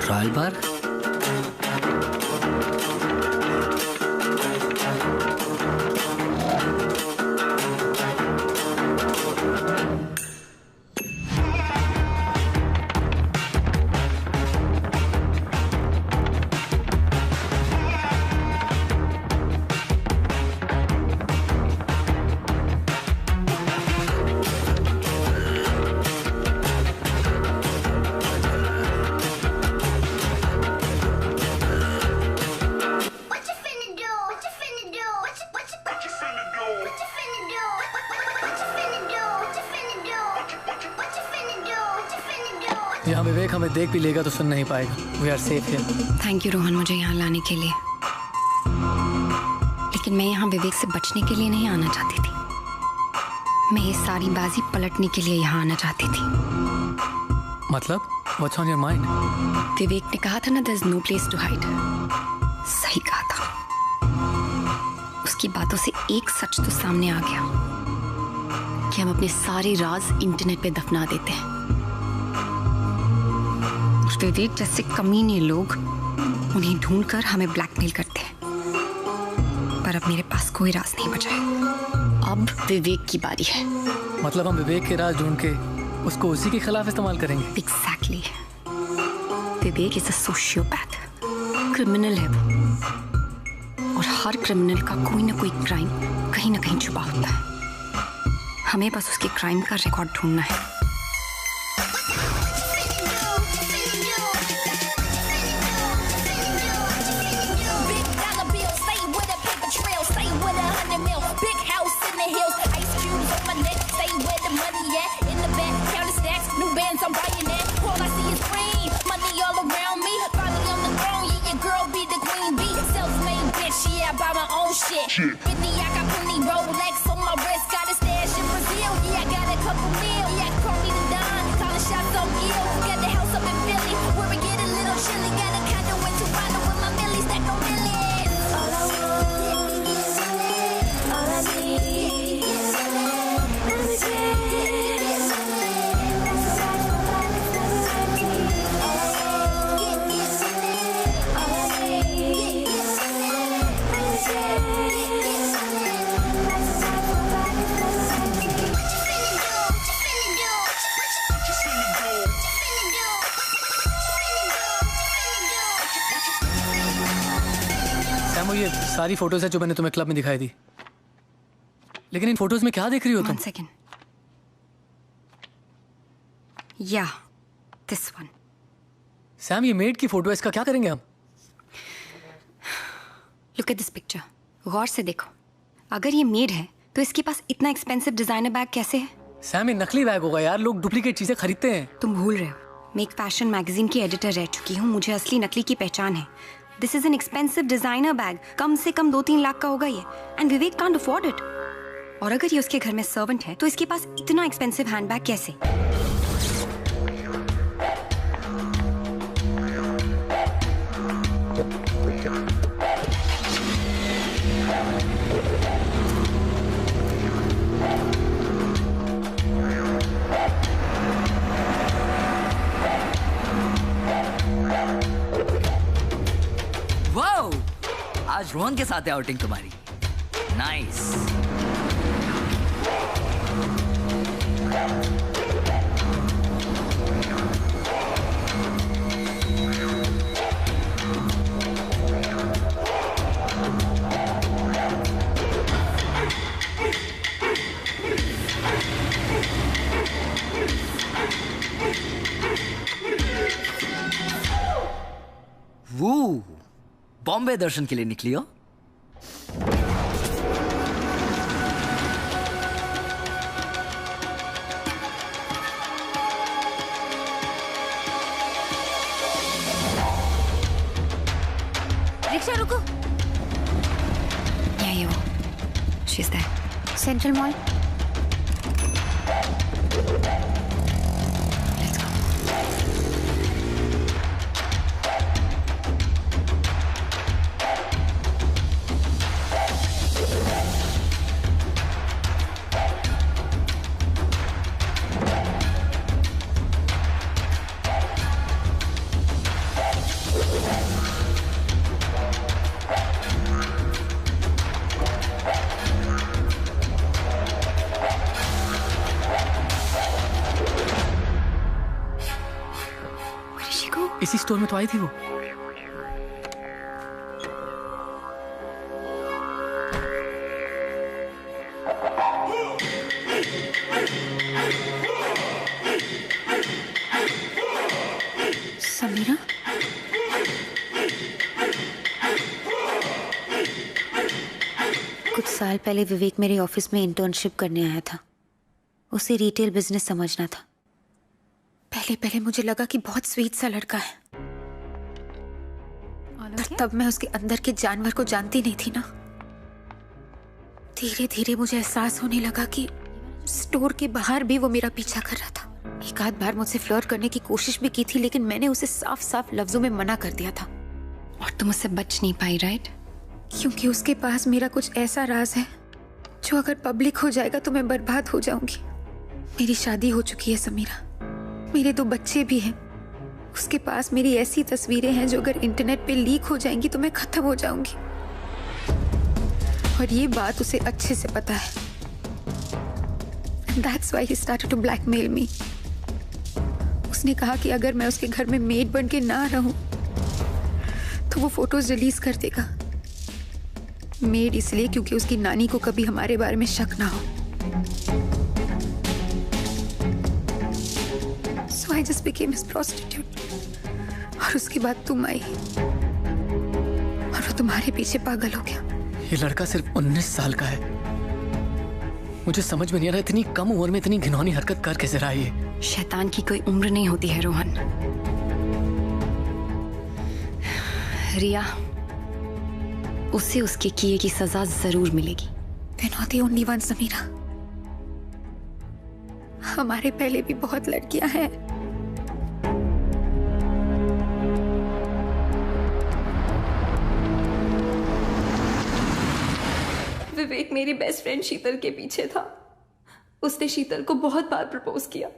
ट्रायल बार, यहाँ विवेक हमें देख भी लेगा तो सुन नहीं पाएगा। We are safe here. Thank you Rohan मुझे यहाँ लाने के लिए, लेकिन मैं यहाँ विवेक से बचने के लिए नहीं आना चाहती थी। मैं ये सारी बाजी पलटने के लिए यहाँ आना चाहती थी। मतलब what's on your mind? Vivek ने कहा था ना, there is no place to hide. सही कहा था। उसकी बातों से एक सच तो सामने आ गया कि हम अपने सारे राज इंटरनेट पे दफना देते हैं। विवेक जैसे कमीने लोग उन्हें ढूंढकर हमें ब्लैकमेल करते हैं, पर अब मेरे पास कोई राज नहीं बचा है। अब विवेक की बारी है। मतलब हम विवेक के राज ढूंढ के उसको उसी के खिलाफ इस्तेमाल करेंगे? Exactly. Vivek is a sociopath, criminal है वो, और हर क्रिमिनल का कोई ना कोई क्राइम कहीं ना कहीं छुपा होता है। हमें बस उसके क्राइम का रिकॉर्ड ढूंढना है। Shit. 50, I got plenty Rolex on my wrist, got a stash in Brazil. Yeah, I got a couple mil. Yeah, call me the Don, calling shots on you. Got the house up in Philly, where we get a little chilly. Got a condo in Toronto with my millies, stack on millions. All I want is all I need is every day. सैमो, ये सारी photos है जो मैंने तुम्हें club में दिखाई दी, लेकिन इन photos में क्या देख रही हो तुम? 1 second. Yeah, this one. Sam, ये मेड की फोटो है, इसका क्या करेंगे हम? लुक एट दिस पिक्चर, गौर से देखो। अगर ये मेड है तो इसके पास इतना एक्सपेंसिव डिजाइनर बैग कैसे है? सैम, ये नकली बैग होगा यार, लोग डुप्लीकेट चीजें खरीदते हैं। तुम भूल रहे हो, मैं एक फैशन मैगजीन की एडिटर रह चुकी हूँ, मुझे असली नकली की पहचान है। This is an expensive designer bag, कम से कम 2-3 लाख का होगा ये, and Vivek can't afford it. और अगर ये उसके घर में सर्वेंट है तो इसके पास इतना एक्सपेंसिव हैंडबैग कैसे? वाओ, आज रोहन के साथ है आउटिंग तुम्हारी। नाइस। वो बॉम्बे दर्शन के लिए निकली हो? रिक्शा रुको। यही वो, she's there. Central mall. इसी स्टोर में तो आई थी वो। समीरा? कुछ साल पहले विवेक मेरे ऑफिस में इंटर्नशिप करने आया था। उसे रिटेल बिजनेस समझना था। पहले मुझे लगा कि बहुत स्वीट सा लड़का है, पर तब मैं उसके अंदर के जानवर को जानती नहीं थी ना। धीरे धीरे मुझे एहसास होने लगा कि स्टोर के बाहर भी वो मेरा पीछा कर रहा था। एक आध बार मुझसे फ्लर्ट करने की कोशिश भी की थी, लेकिन मैंने उसे साफ साफ लफ्जों में मना कर दिया था। और तुम उससे बच नहीं पाई, राइट? क्योंकि उसके पास मेरा कुछ ऐसा राज है जो अगर पब्लिक हो जाएगा तो मैं बर्बाद हो जाऊंगी। मेरी शादी हो चुकी है समीरा, मेरे 2 बच्चे भी हैं। उसके पास मेरी ऐसी तस्वीरें हैं जो अगर इंटरनेट पे लीक हो जाएंगी तो मैं खत्म हो जाऊंगी, और ये बात उसे अच्छे से पता है। That's why he started to blackmail me. उसने कहा कि अगर मैं उसके घर में मेड बन के ना रहूं तो वो फोटोज रिलीज कर देगा। मेड इसलिए क्योंकि उसकी नानी को कभी हमारे बारे में शक ना हो। So I just became his prostitute. और उसके बाद तुम आई और वो तुम्हारे पीछे पागल हो गया। ये लड़का सिर्फ 19 साल का है। मुझे समझ में नहीं आ रहा इतनी कम उम्र में इतनी घिनौनी हरकत कर कैसे रहा है। शैतान की कोई उम्र नहीं होती है रोहन। रिया, उसे उसके किए की सजा जरूर मिलेगी। We're not the only ones, Samira. हमारे पहले भी बहुत लड़कियां हैं। विवेक मेरी बेस्ट फ्रेंड शीतल के पीछे था। उसने शीतल को बहुत बार प्रपोज किया,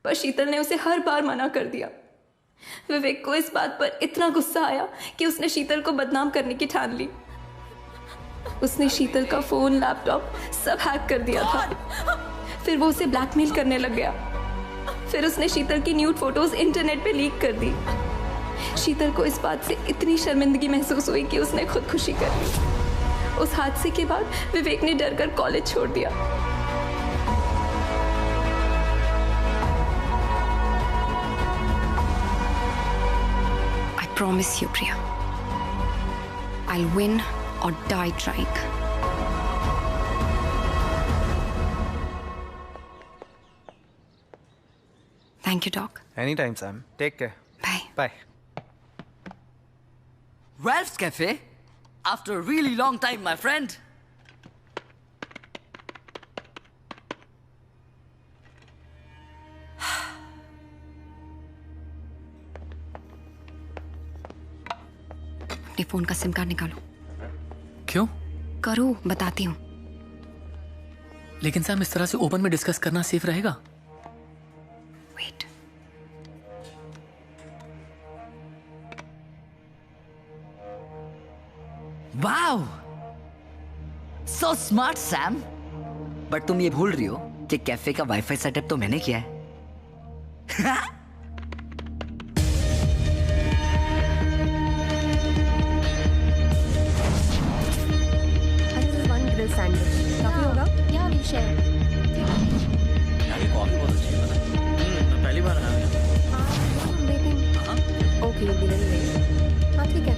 पर शीतल ने उसे हर बार मना कर दिया। विवेक को इस बात पर इतना गुस्सा आया कि उसने शीतल को बदनाम करने की ठान ली। उसने शीतल का फोन, लैपटॉप सब हैक कर दिया था। फिर वो उसे ब्लैकमेल करने लग गया। फिर उसने शीतल की न्यूड फोटोज इंटरनेट पे लीक कर दी। शीतल को इस बात से इतनी शर्मिंदगी महसूस हुई कि उसने खुदकुशी कर ली। उस हादसे के बाद विवेक ने डरकर कॉलेज छोड़ दिया। I promise you, Priya, I'll win or die trying. Thank you, Doc. Anytime, Sam. Take care. Bye. Bye. Ralph's Cafe? After a really long time, my friend. अपने फोन का सिम कार्ड निकालो। क्यों? करो, बताती हूँ। लेकिन सैम, इस तरह से ओपन में डिस्कस करना सेफ रहेगा? Wait. Wow, so smart Sam. But तुम ये भूल रही हो कि कैफे का वाईफाई सेटअप तो मैंने किया है। काफी होगा? या वी शेयर। यार ये कॉफी बहुत अच्छी है, पता है? मैं पहली बार आया हूँ। Okay, you didn't wait. हाँ ठीक है।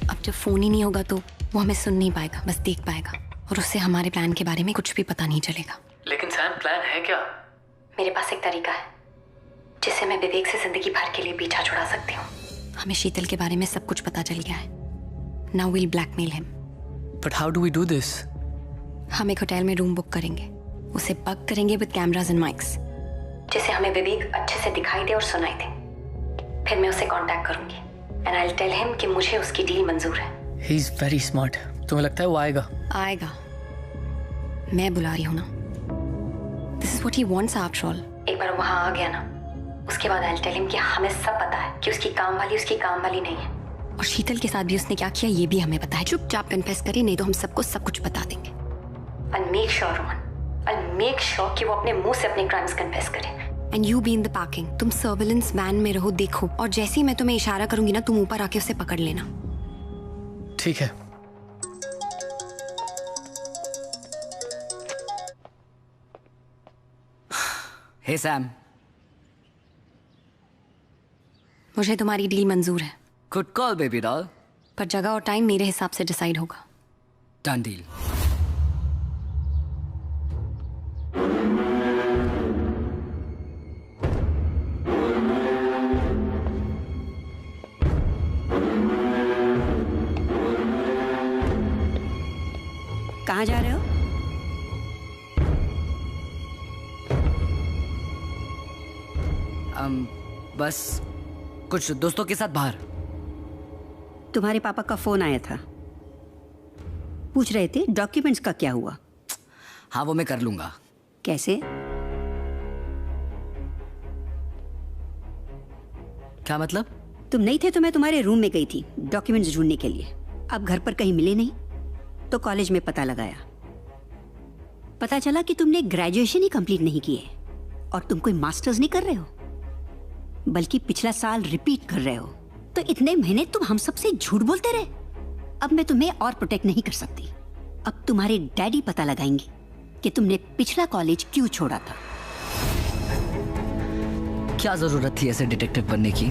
अब जब फोन ही नहीं होगा तो वो हमें सुन नहीं पाएगा, बस देख पाएगा, और उससे हमारे प्लान के बारे में कुछ भी पता नहीं चलेगा। लेकिन सैम, प्लान है क्या? मेरे पास एक तरीका है जिससे मैं विवेक से जिंदगी भर के लिए पीछा छुड़ा सकती हूँ। हमें शीतल के बारे में सब कुछ पता चल गया है। Now we'll blackmail him. But how do we do this? हम एक होटल में रूम बुक करेंगे, उसे बग करेंगे विद कैमरास एंड माइक्स, जिससे हमें विवेक अच्छे से दिखाई दे और सुनाई दे। फिर मैं उसे कांटेक्ट करूंगी and I will tell him कि मुझे उसकी डील मंजूर है। He is very smart. तुम्हें लगता है वो आएगा? आएगा, मैं बुला रही हूँ ना। This is what he wants after all. एक बार वहां आ गया ना, उसके बाद आई विल टेल हिम कि हमें सब पता है कि उसकी काम वाली नहीं है, और शीतल के साथ भी उसने क्या किया ये भी हमें पता है। चुपचाप कन्फेस करे, नहीं तो हम सबको सब कुछ बता देंगे। I'll make sure, Rohan, I'll make sure कि वो अपने मुंह से अपने क्राइम्स कन्फेस करे। And you be in the parking. तुम सर्विलेंस वैन में रहो, देखो, और जैसे ही मैं तुम्हें इशारा करूंगी ना, तुम ऊपर आके उसे पकड़ लेना। ठीक है। हे सैम, मुझे तुम्हारी डील मंजूर है। Good call baby doll. पर जगह और टाइम मेरे हिसाब से डिसाइड होगा। Done deal. कहाँ जा रहे हो? बस कुछ दोस्तों के साथ बाहर। तुम्हारे पापा का फोन आया था, पूछ रहे थे डॉक्यूमेंट्स का क्या हुआ। हाँ, वो मैं कर लूंगा। कैसे? क्या मतलब? तुम नहीं थे तो मैं तुम्हारे रूम में गई थी डॉक्यूमेंट्स ढूंढने के लिए। अब घर पर कहीं मिले नहीं तो कॉलेज में पता लगाया, पता चला कि तुमने ग्रेजुएशन ही कंप्लीट नहीं की है और तुम कोई मास्टर्स नहीं कर रहे हो, बल्कि पिछला साल रिपीट कर रहे हो। तो इतने महीने तुम हम सबसे झूठ बोलते रहे। अब मैं तुम्हें और प्रोटेक्ट नहीं कर सकती। अब तुम्हारे डैडी पता लगाएंगे कि तुमने पिछला कॉलेज क्यों छोड़ा था। क्या जरूरत थी ऐसे डिटेक्टिव बनने की?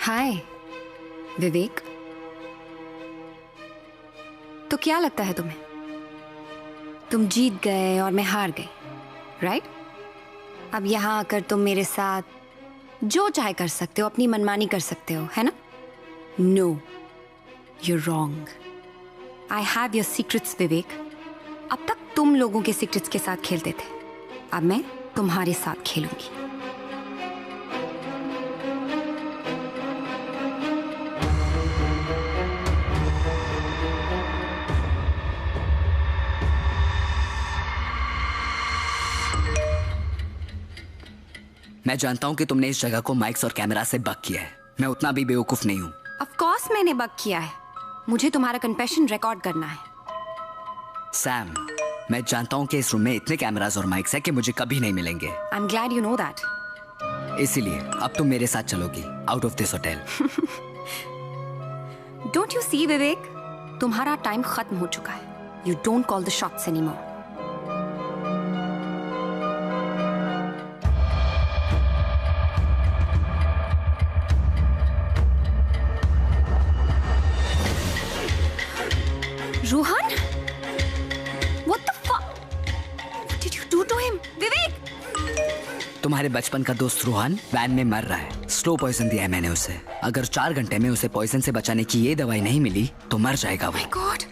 हाय विवेक, तो क्या लगता है तुम्हें? तुम जीत गए और मैं हार गई, राइट? अब यहाँ आकर तुम मेरे साथ जो चाहे कर सकते हो, अपनी मनमानी कर सकते हो, है ना? No, You're wrong. I have your secrets, Vivek. अब तक तुम लोगों के सीक्रेट्स के साथ खेलते थे, अब मैं तुम्हारे साथ खेलूंगी. मैं जानता हूं कि तुमने इस जगह को माइक्स और कैमरा से बक किया है. मैं उतना भी बेवकूफ नहीं हूं. Of course मैंने बक किया है. मुझे तुम्हारा कन्फेशन रिकॉर्ड करना है. सैम, मैं जानता हूं कि इस रूम में इतने कैमरास और माइक्स हैं कि मुझे कभी नहीं मिलेंगे. I'm glad you know that. इसीलिए अब तुम मेरे साथ चलोगी out of this hotel. Don't you see, Vivek? तुम्हारा टाइम खत्म हो चुका है. You don't call the shots anymore. Rohan? What the fuck? What did you do to him? विवेक! तुम्हारे बचपन का दोस्त रोहन वैन में मर रहा है. स्लो पॉइजन दिया है मैंने उसे. अगर 4 घंटे में उसे पॉइजन से बचाने की ये दवाई नहीं मिली तो मर जाएगा वो. My God!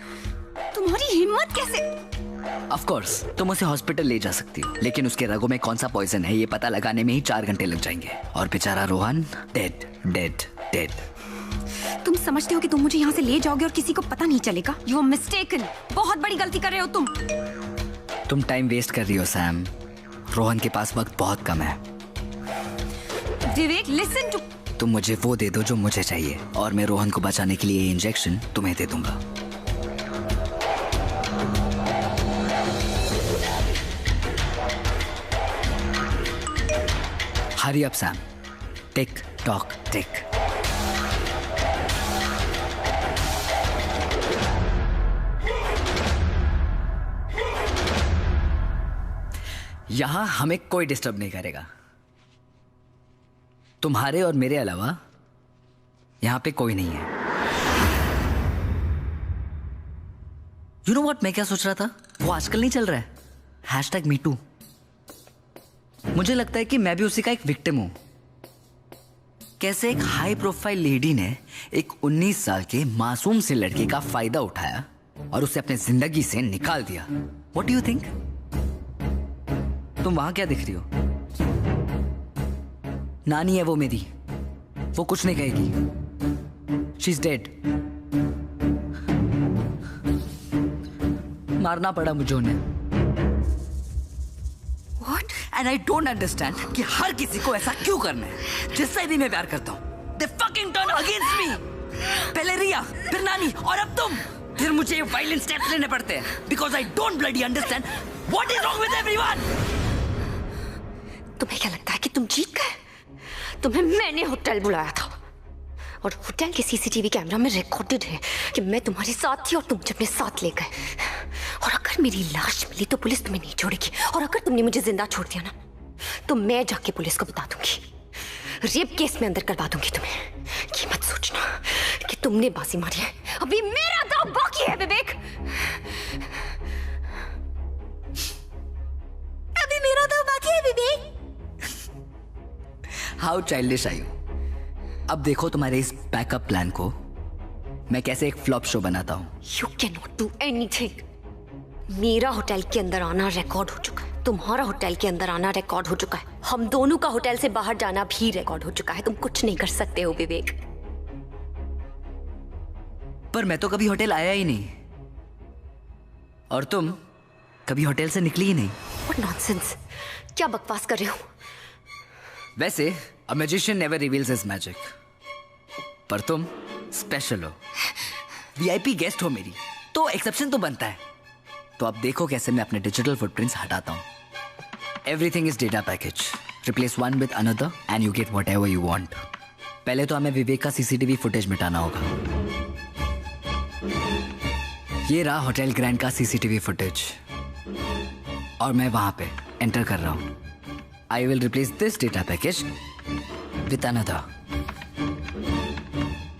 तुम्हारी हिम्मत कैसे? Of course, तुम उसे हॉस्पिटल ले जा सकती हो, लेकिन उसके रगों में कौन सा पॉइजन है ये पता लगाने में ही 4 घंटे लग जाएंगे. और बेचारा रोहन डेड डेड डेड. तुम समझते हो कि तुम मुझे यहाँ से ले जाओगे और किसी को पता नहीं चलेगा? You are mistaken. बहुत बड़ी गलती कर रहे हो तुम. तुम टाइम वेस्ट कर रही हो सैम. रोहन के पास वक्त बहुत कम है. विवेक, listen to. तुम मुझे वो दे दो जो मुझे चाहिए और मैं रोहन को बचाने के लिए ये इंजेक्शन तुम्हें दे दूंगा. Hurry up Sam. Tick tock tick. यहां हमें कोई डिस्टर्ब नहीं करेगा. तुम्हारे और मेरे अलावा यहां पे कोई नहीं है. यू नो व्हाट, मैं क्या सोच रहा था? वो आजकल नहीं चल रहा है #MeToo. मुझे लगता है कि मैं भी उसी का एक विक्टिम हूं. कैसे एक हाई प्रोफाइल लेडी ने एक 19 साल के मासूम से लड़के का फायदा उठाया और उसे अपने जिंदगी से निकाल दिया. What do you think? तुम वहां क्या दिख रही हो? नानी है वो मेरी. वो कुछ नहीं कहेगी. She is dead. मारना पड़ा मुझे उन्हें. What? And I don't understand कि हर किसी को ऐसा क्यों करना है. जिससे भी मैं प्यार करता हूँ They fucking turn against me. पहले रिया, फिर नानी और अब तुम. फिर मुझे वायलेंट स्टेप्स लेने पड़ते हैं because I don't bloody understand what is wrong with everyone. तुम्हें क्या लगता है कि तुम जीत गए? तुम्हें मैंने होटल बुलाया था और होटल के सीसीटीवी कैमरा में रिकॉर्डेड है कि मैं तुम्हारे साथ थी और तुम मुझे अपने साथ ले गए. और अगर मेरी लाश मिली तो पुलिस तुम्हें नहीं छोड़ेगी. और अगर तुमने मुझे जिंदा छोड़ दिया ना तो मैं जाके पुलिस को बता दूंगी. रेप केस में अंदर करवा दूंगी तुम्हें. कि मत सोचना कि तुमने बाजी मारी है. अभी मेरा दांव बाकी है विवेक. अभी मेरा दांव बाकी है Vivek. How childish are you. अब देखो तुम्हारे इस बैकअप प्लान को मैं कैसे एक फ्लॉप शो बनाता हूं. You can not do anything. मेरा होटल के अंदर आना रिकॉर्ड हो चुका है. तुम्हारा होटल के अंदर आना रिकॉर्ड हो चुका है. हम दोनों का होटल से बाहर जाना भी रिकॉर्ड हो चुका है. तुम कुछ नहीं कर सकते हो विवेक. पर मैं तो कभी होटल आया ही नहीं और तुम कभी होटल से निकली ही नहीं. What nonsense. क्या बकवास कर रहे हो? वैसे a magician never reveals his magic. पर तुम स्पेशल हो. VIP गेस्ट हो मेरी तो एक्सेप्शन तो बनता है. तो अब देखो कैसे मैं अपने डिजिटल फुटप्रिंट्स हटाता हूं. Everything is data package. Replace one with another and you get whatever you want. पहले तो हमें विवेक का सीसीटीवी फुटेज मिटाना होगा. ये रहा होटल ग्रैंड का सीसीटीवी फुटेज और मैं वहां पे एंटर कर रहा हूं. I will replace this data package with another.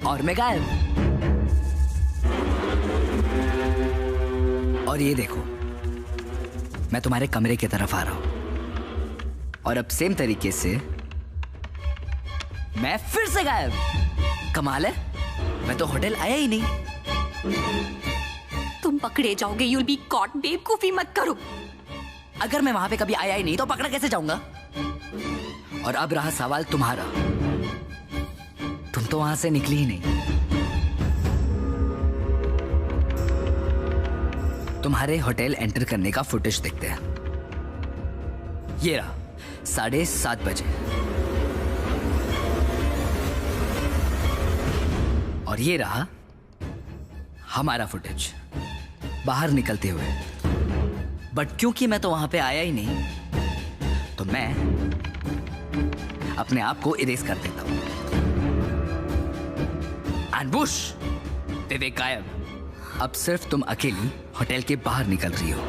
और मैं गायब. और ये देखो मैं तुम्हारे कमरे की तरफ आ रहा हूं और अब सेम तरीके से मैं फिर से गायब. कमाल है. मैं तो होटल आया ही नहीं तुम पकड़े जाओगे, you'll be caught। बेवकूफी मत करो। अगर मैं वहां पे कभी आया ही नहीं तो पकड़ा कैसे जाऊंगा? और अब रहा सवाल तुम्हारा, तुम तो वहां से निकली ही नहीं। तुम्हारे होटल एंटर करने का फुटेज देखते हैं। ये रहा 7:30 बजे, और ये रहा हमारा फुटेज बाहर निकलते हुए। बट क्योंकि मैं तो वहां पे आया ही नहीं, तो मैं अपने आप को इरेज कर देता हूं। एंबुश! विवेक गायब। अब सिर्फ तुम अकेली होटल के बाहर निकल रही हो।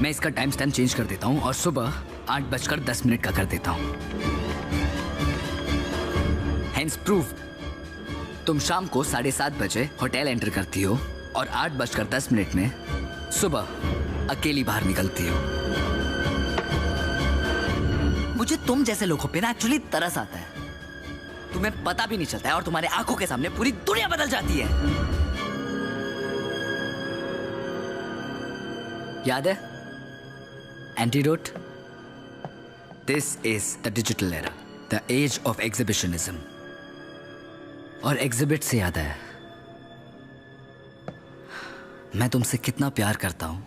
मैं इसका टाइम स्टैम्प चेंज कर देता हूं और सुबह 8:10 का कर देता हूं। हेंस प्रूफ, तुम शाम को 7:30 बजे होटल एंटर करती हो और 8:10 में सुबह अकेली बाहर निकलती हो। मुझे तुम जैसे लोगों पे ना एक्चुअली तरस आता है। तुम्हें पता भी नहीं चलता है और तुम्हारे आंखों के सामने पूरी दुनिया बदल जाती है। याद है antidote? This is the digital era, the age of exhibitionism. और एग्जिबिट से याद है, मैं तुमसे कितना प्यार करता हूं,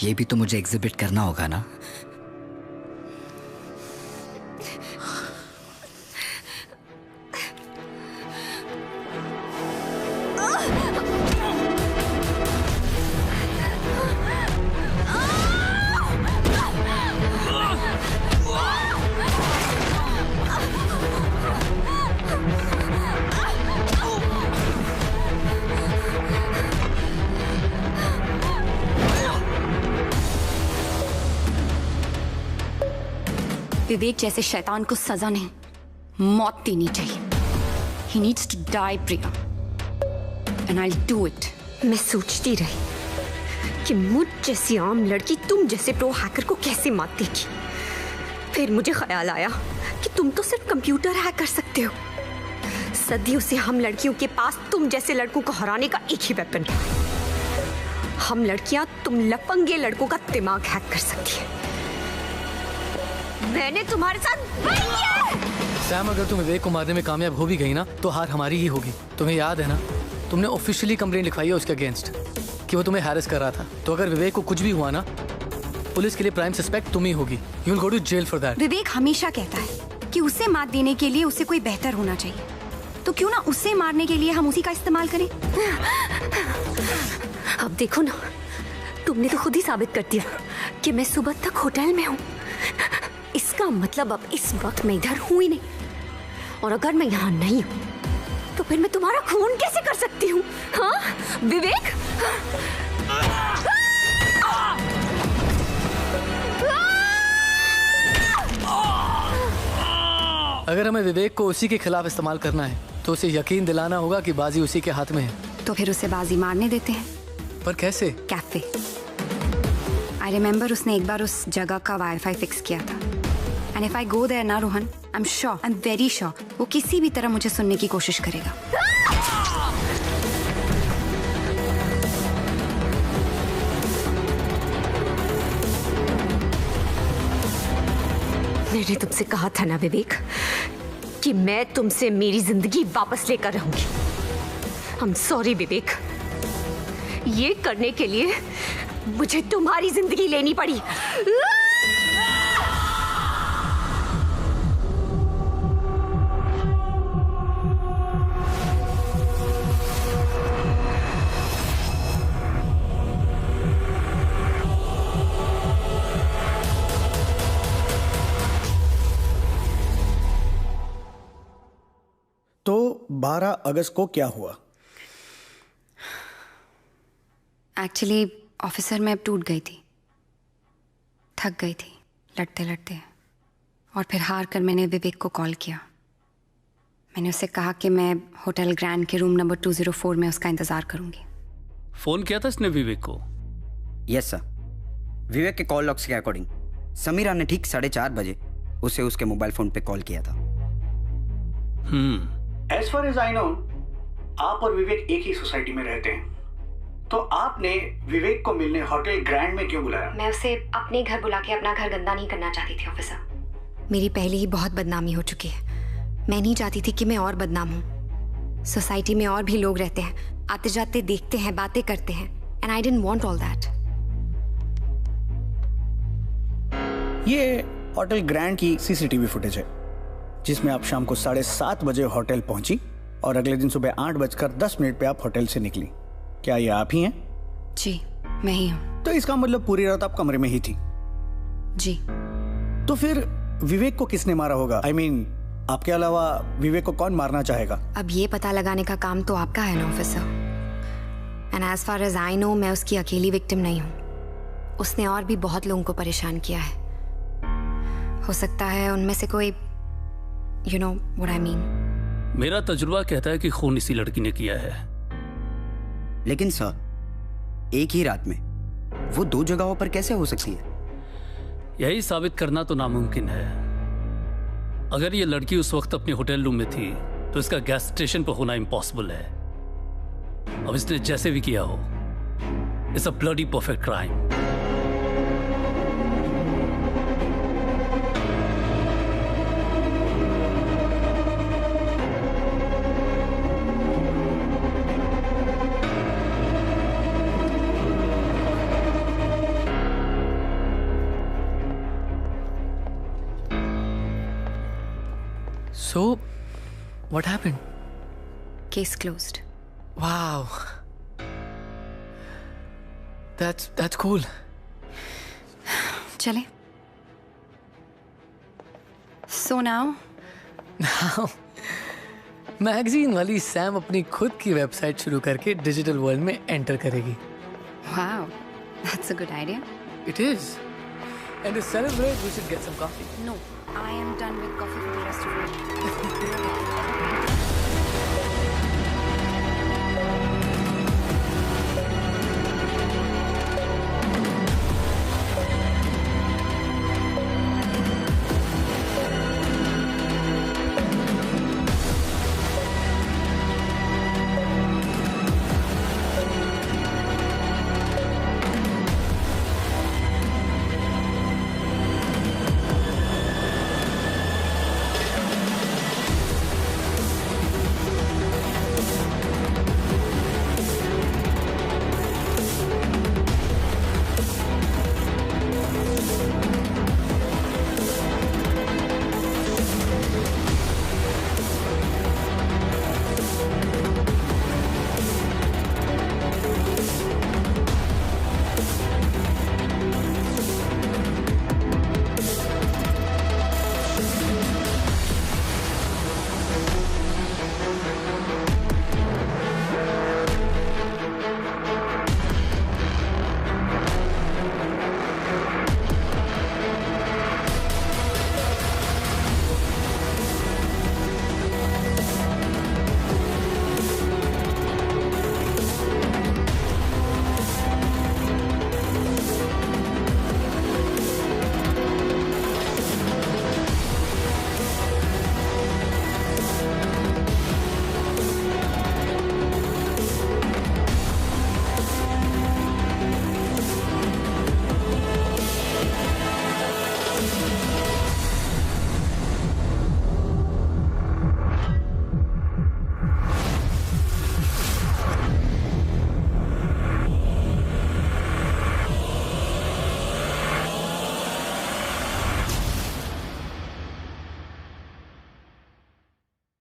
ये भी तो मुझे एग्जिबिट करना होगा ना। विवेक जैसे शैतान को सजा नहीं, मौत देनी चाहिए। He needs to die, Priya, and I'll do it। मैं सोचती रही कि मुझ जैसी आम लड़की तुम जैसे प्रो हैकर को कैसे मात देगी। फिर मुझे ख्याल आया कि तुम तो सिर्फ कंप्यूटर हैक कर सकते हो। सदियों से हम लड़कियों के पास तुम जैसे लड़कों को हराने का एक ही वेपन है। हम लड़कियां तुम लफंगे लड़कों का दिमाग हैक कर सकती है। मैंने तुम्हारे साथ वही किया। सैम, अगर तुम विवेक को मारने में कामयाब हो भी गई ना तो हार हमारी ही होगी। तुम्हें याद है ना, तुमने ऑफिशियली कंप्लेंट लिखवाई है उसके अगेंस्ट कि वो तुम्हें हैरेस कर रहा था। तो अगर विवेक को कुछ भी हुआ ना, पुलिस के लिए प्राइम सस्पेक्ट तुम ही होगी। You will go to jail for that. Vivek हमेशा कहता है कि उसे मात देने के लिए उसे कोई बेहतर होना चाहिए, तो क्यों ना उसे मारने के लिए हम उसी का इस्तेमाल करें। अब देखो ना, तुमने तो खुद ही साबित कर दिया कि मैं सुबह तक होटल में हूँ। इसका मतलब अब इस वक्त मैं इधर हूँ ही नहीं, और अगर मैं यहाँ नहीं हूँ तो फिर मैं तुम्हारा खून कैसे कर सकती हूँ? हाँ विवेक? अगर हमें विवेक को उसी के खिलाफ इस्तेमाल करना है तो उसे यकीन दिलाना होगा कि बाजी उसी के हाथ में है। तो फिर उसे बाजी मारने देते हैं। पर कैसे? कैफे। आई रिमेम्बर उसने एक बार उस जगह का वाईफाई फिक्स किया था। And if I go there ना Rohan, I am very sure वो किसी भी तरह मुझे सुनने की कोशिश करेगा। मैंने तुमसे कहा था ना विवेक कि मैं तुमसे मेरी जिंदगी वापस लेकर रहूंगी। आई एम सॉरी विवेक, ये करने के लिए मुझे तुम्हारी जिंदगी लेनी पड़ी। तो 12 अगस्त को क्या हुआ? एक्चुअली ऑफिसर मैं अब टूट गई थी, थक गई थी लड़ते लड़ते, और फिर हार कर मैंने विवेक को कॉल किया। मैंने उससे कहा कि मैं होटल ग्रैंड के रूम नंबर 204 में उसका इंतज़ार करूंगी। फोन किया था इसने विवेक को? Yes sir. विवेक के कॉल लॉग्स के अकॉर्डिंग समीरा ने ठीक 4:30 बजे उसे उसके मोबाइल फोन पे कॉल किया था। As far as I know, आप और विवेक एक ही सोसाइटी में रहते हैं, तो आपने विवेक को मिलने होटल ग्रैंड में क्यों बुलाया? मैं उसे अपने घर बुला के अपना घर गंदा नहीं करना चाहती थी ऑफिसर। मेरी पहले ही बहुत बदनामी हो चुकी है। मैं नहीं चाहती थी कि मैं और बदनाम हूँ। सोसाइटी में और भी लोग रहते हैं, आते जाते देखते हैं, बातें करते हैं, and I didn't want all that. ये होटल ग्रैंड की सीसीटीवी फुटेज है, जिसमें आप शाम को 7:30 बजे होटल पहुंची और अगले दिन सुबह 8:10 पे आप होटल से निकली। क्या ये आप ही हैं? जी, मैं ही हूँ। तो इसका मतलब पूरी रात आप कमरे में ही थी? जी। तो फिर विवेक को किसने मारा होगा? I mean, आपके अलावा विवेक को कौन मारना चाहेगा? अब ये पता लगाने का काम तो आपका है ना officer. And as far as I know, मैं उसकी अकेली विक्टिम नहीं हूँ। उसने और भी बहुत लोगों को परेशान किया है। हो सकता है उनमें से कोई, you know what I mean. मेरा तजुर्बा कहता है कि खून इसी लड़की ने किया है। लेकिन सर, एक ही रात में वो 2 जगहों पर कैसे हो सकती है? यही साबित करना तो नामुमकिन है। अगर ये लड़की उस वक्त अपने होटल रूम में थी तो इसका गैस स्टेशन पर होना इम्पॉसिबल है। अब इसने जैसे भी किया हो, it's a bloody perfect crime. So, what happened? Case closed. Wow. That's cool. चले। So now? Now, मैगजीन वाली सैम अपनी खुद की वेबसाइट शुरू करके डिजिटल वर्ल्ड में एंटर करेगी। Wow, that's a good idea. It is. And to celebrate, we should get some coffee. No, I am done with coffee for the rest of the day.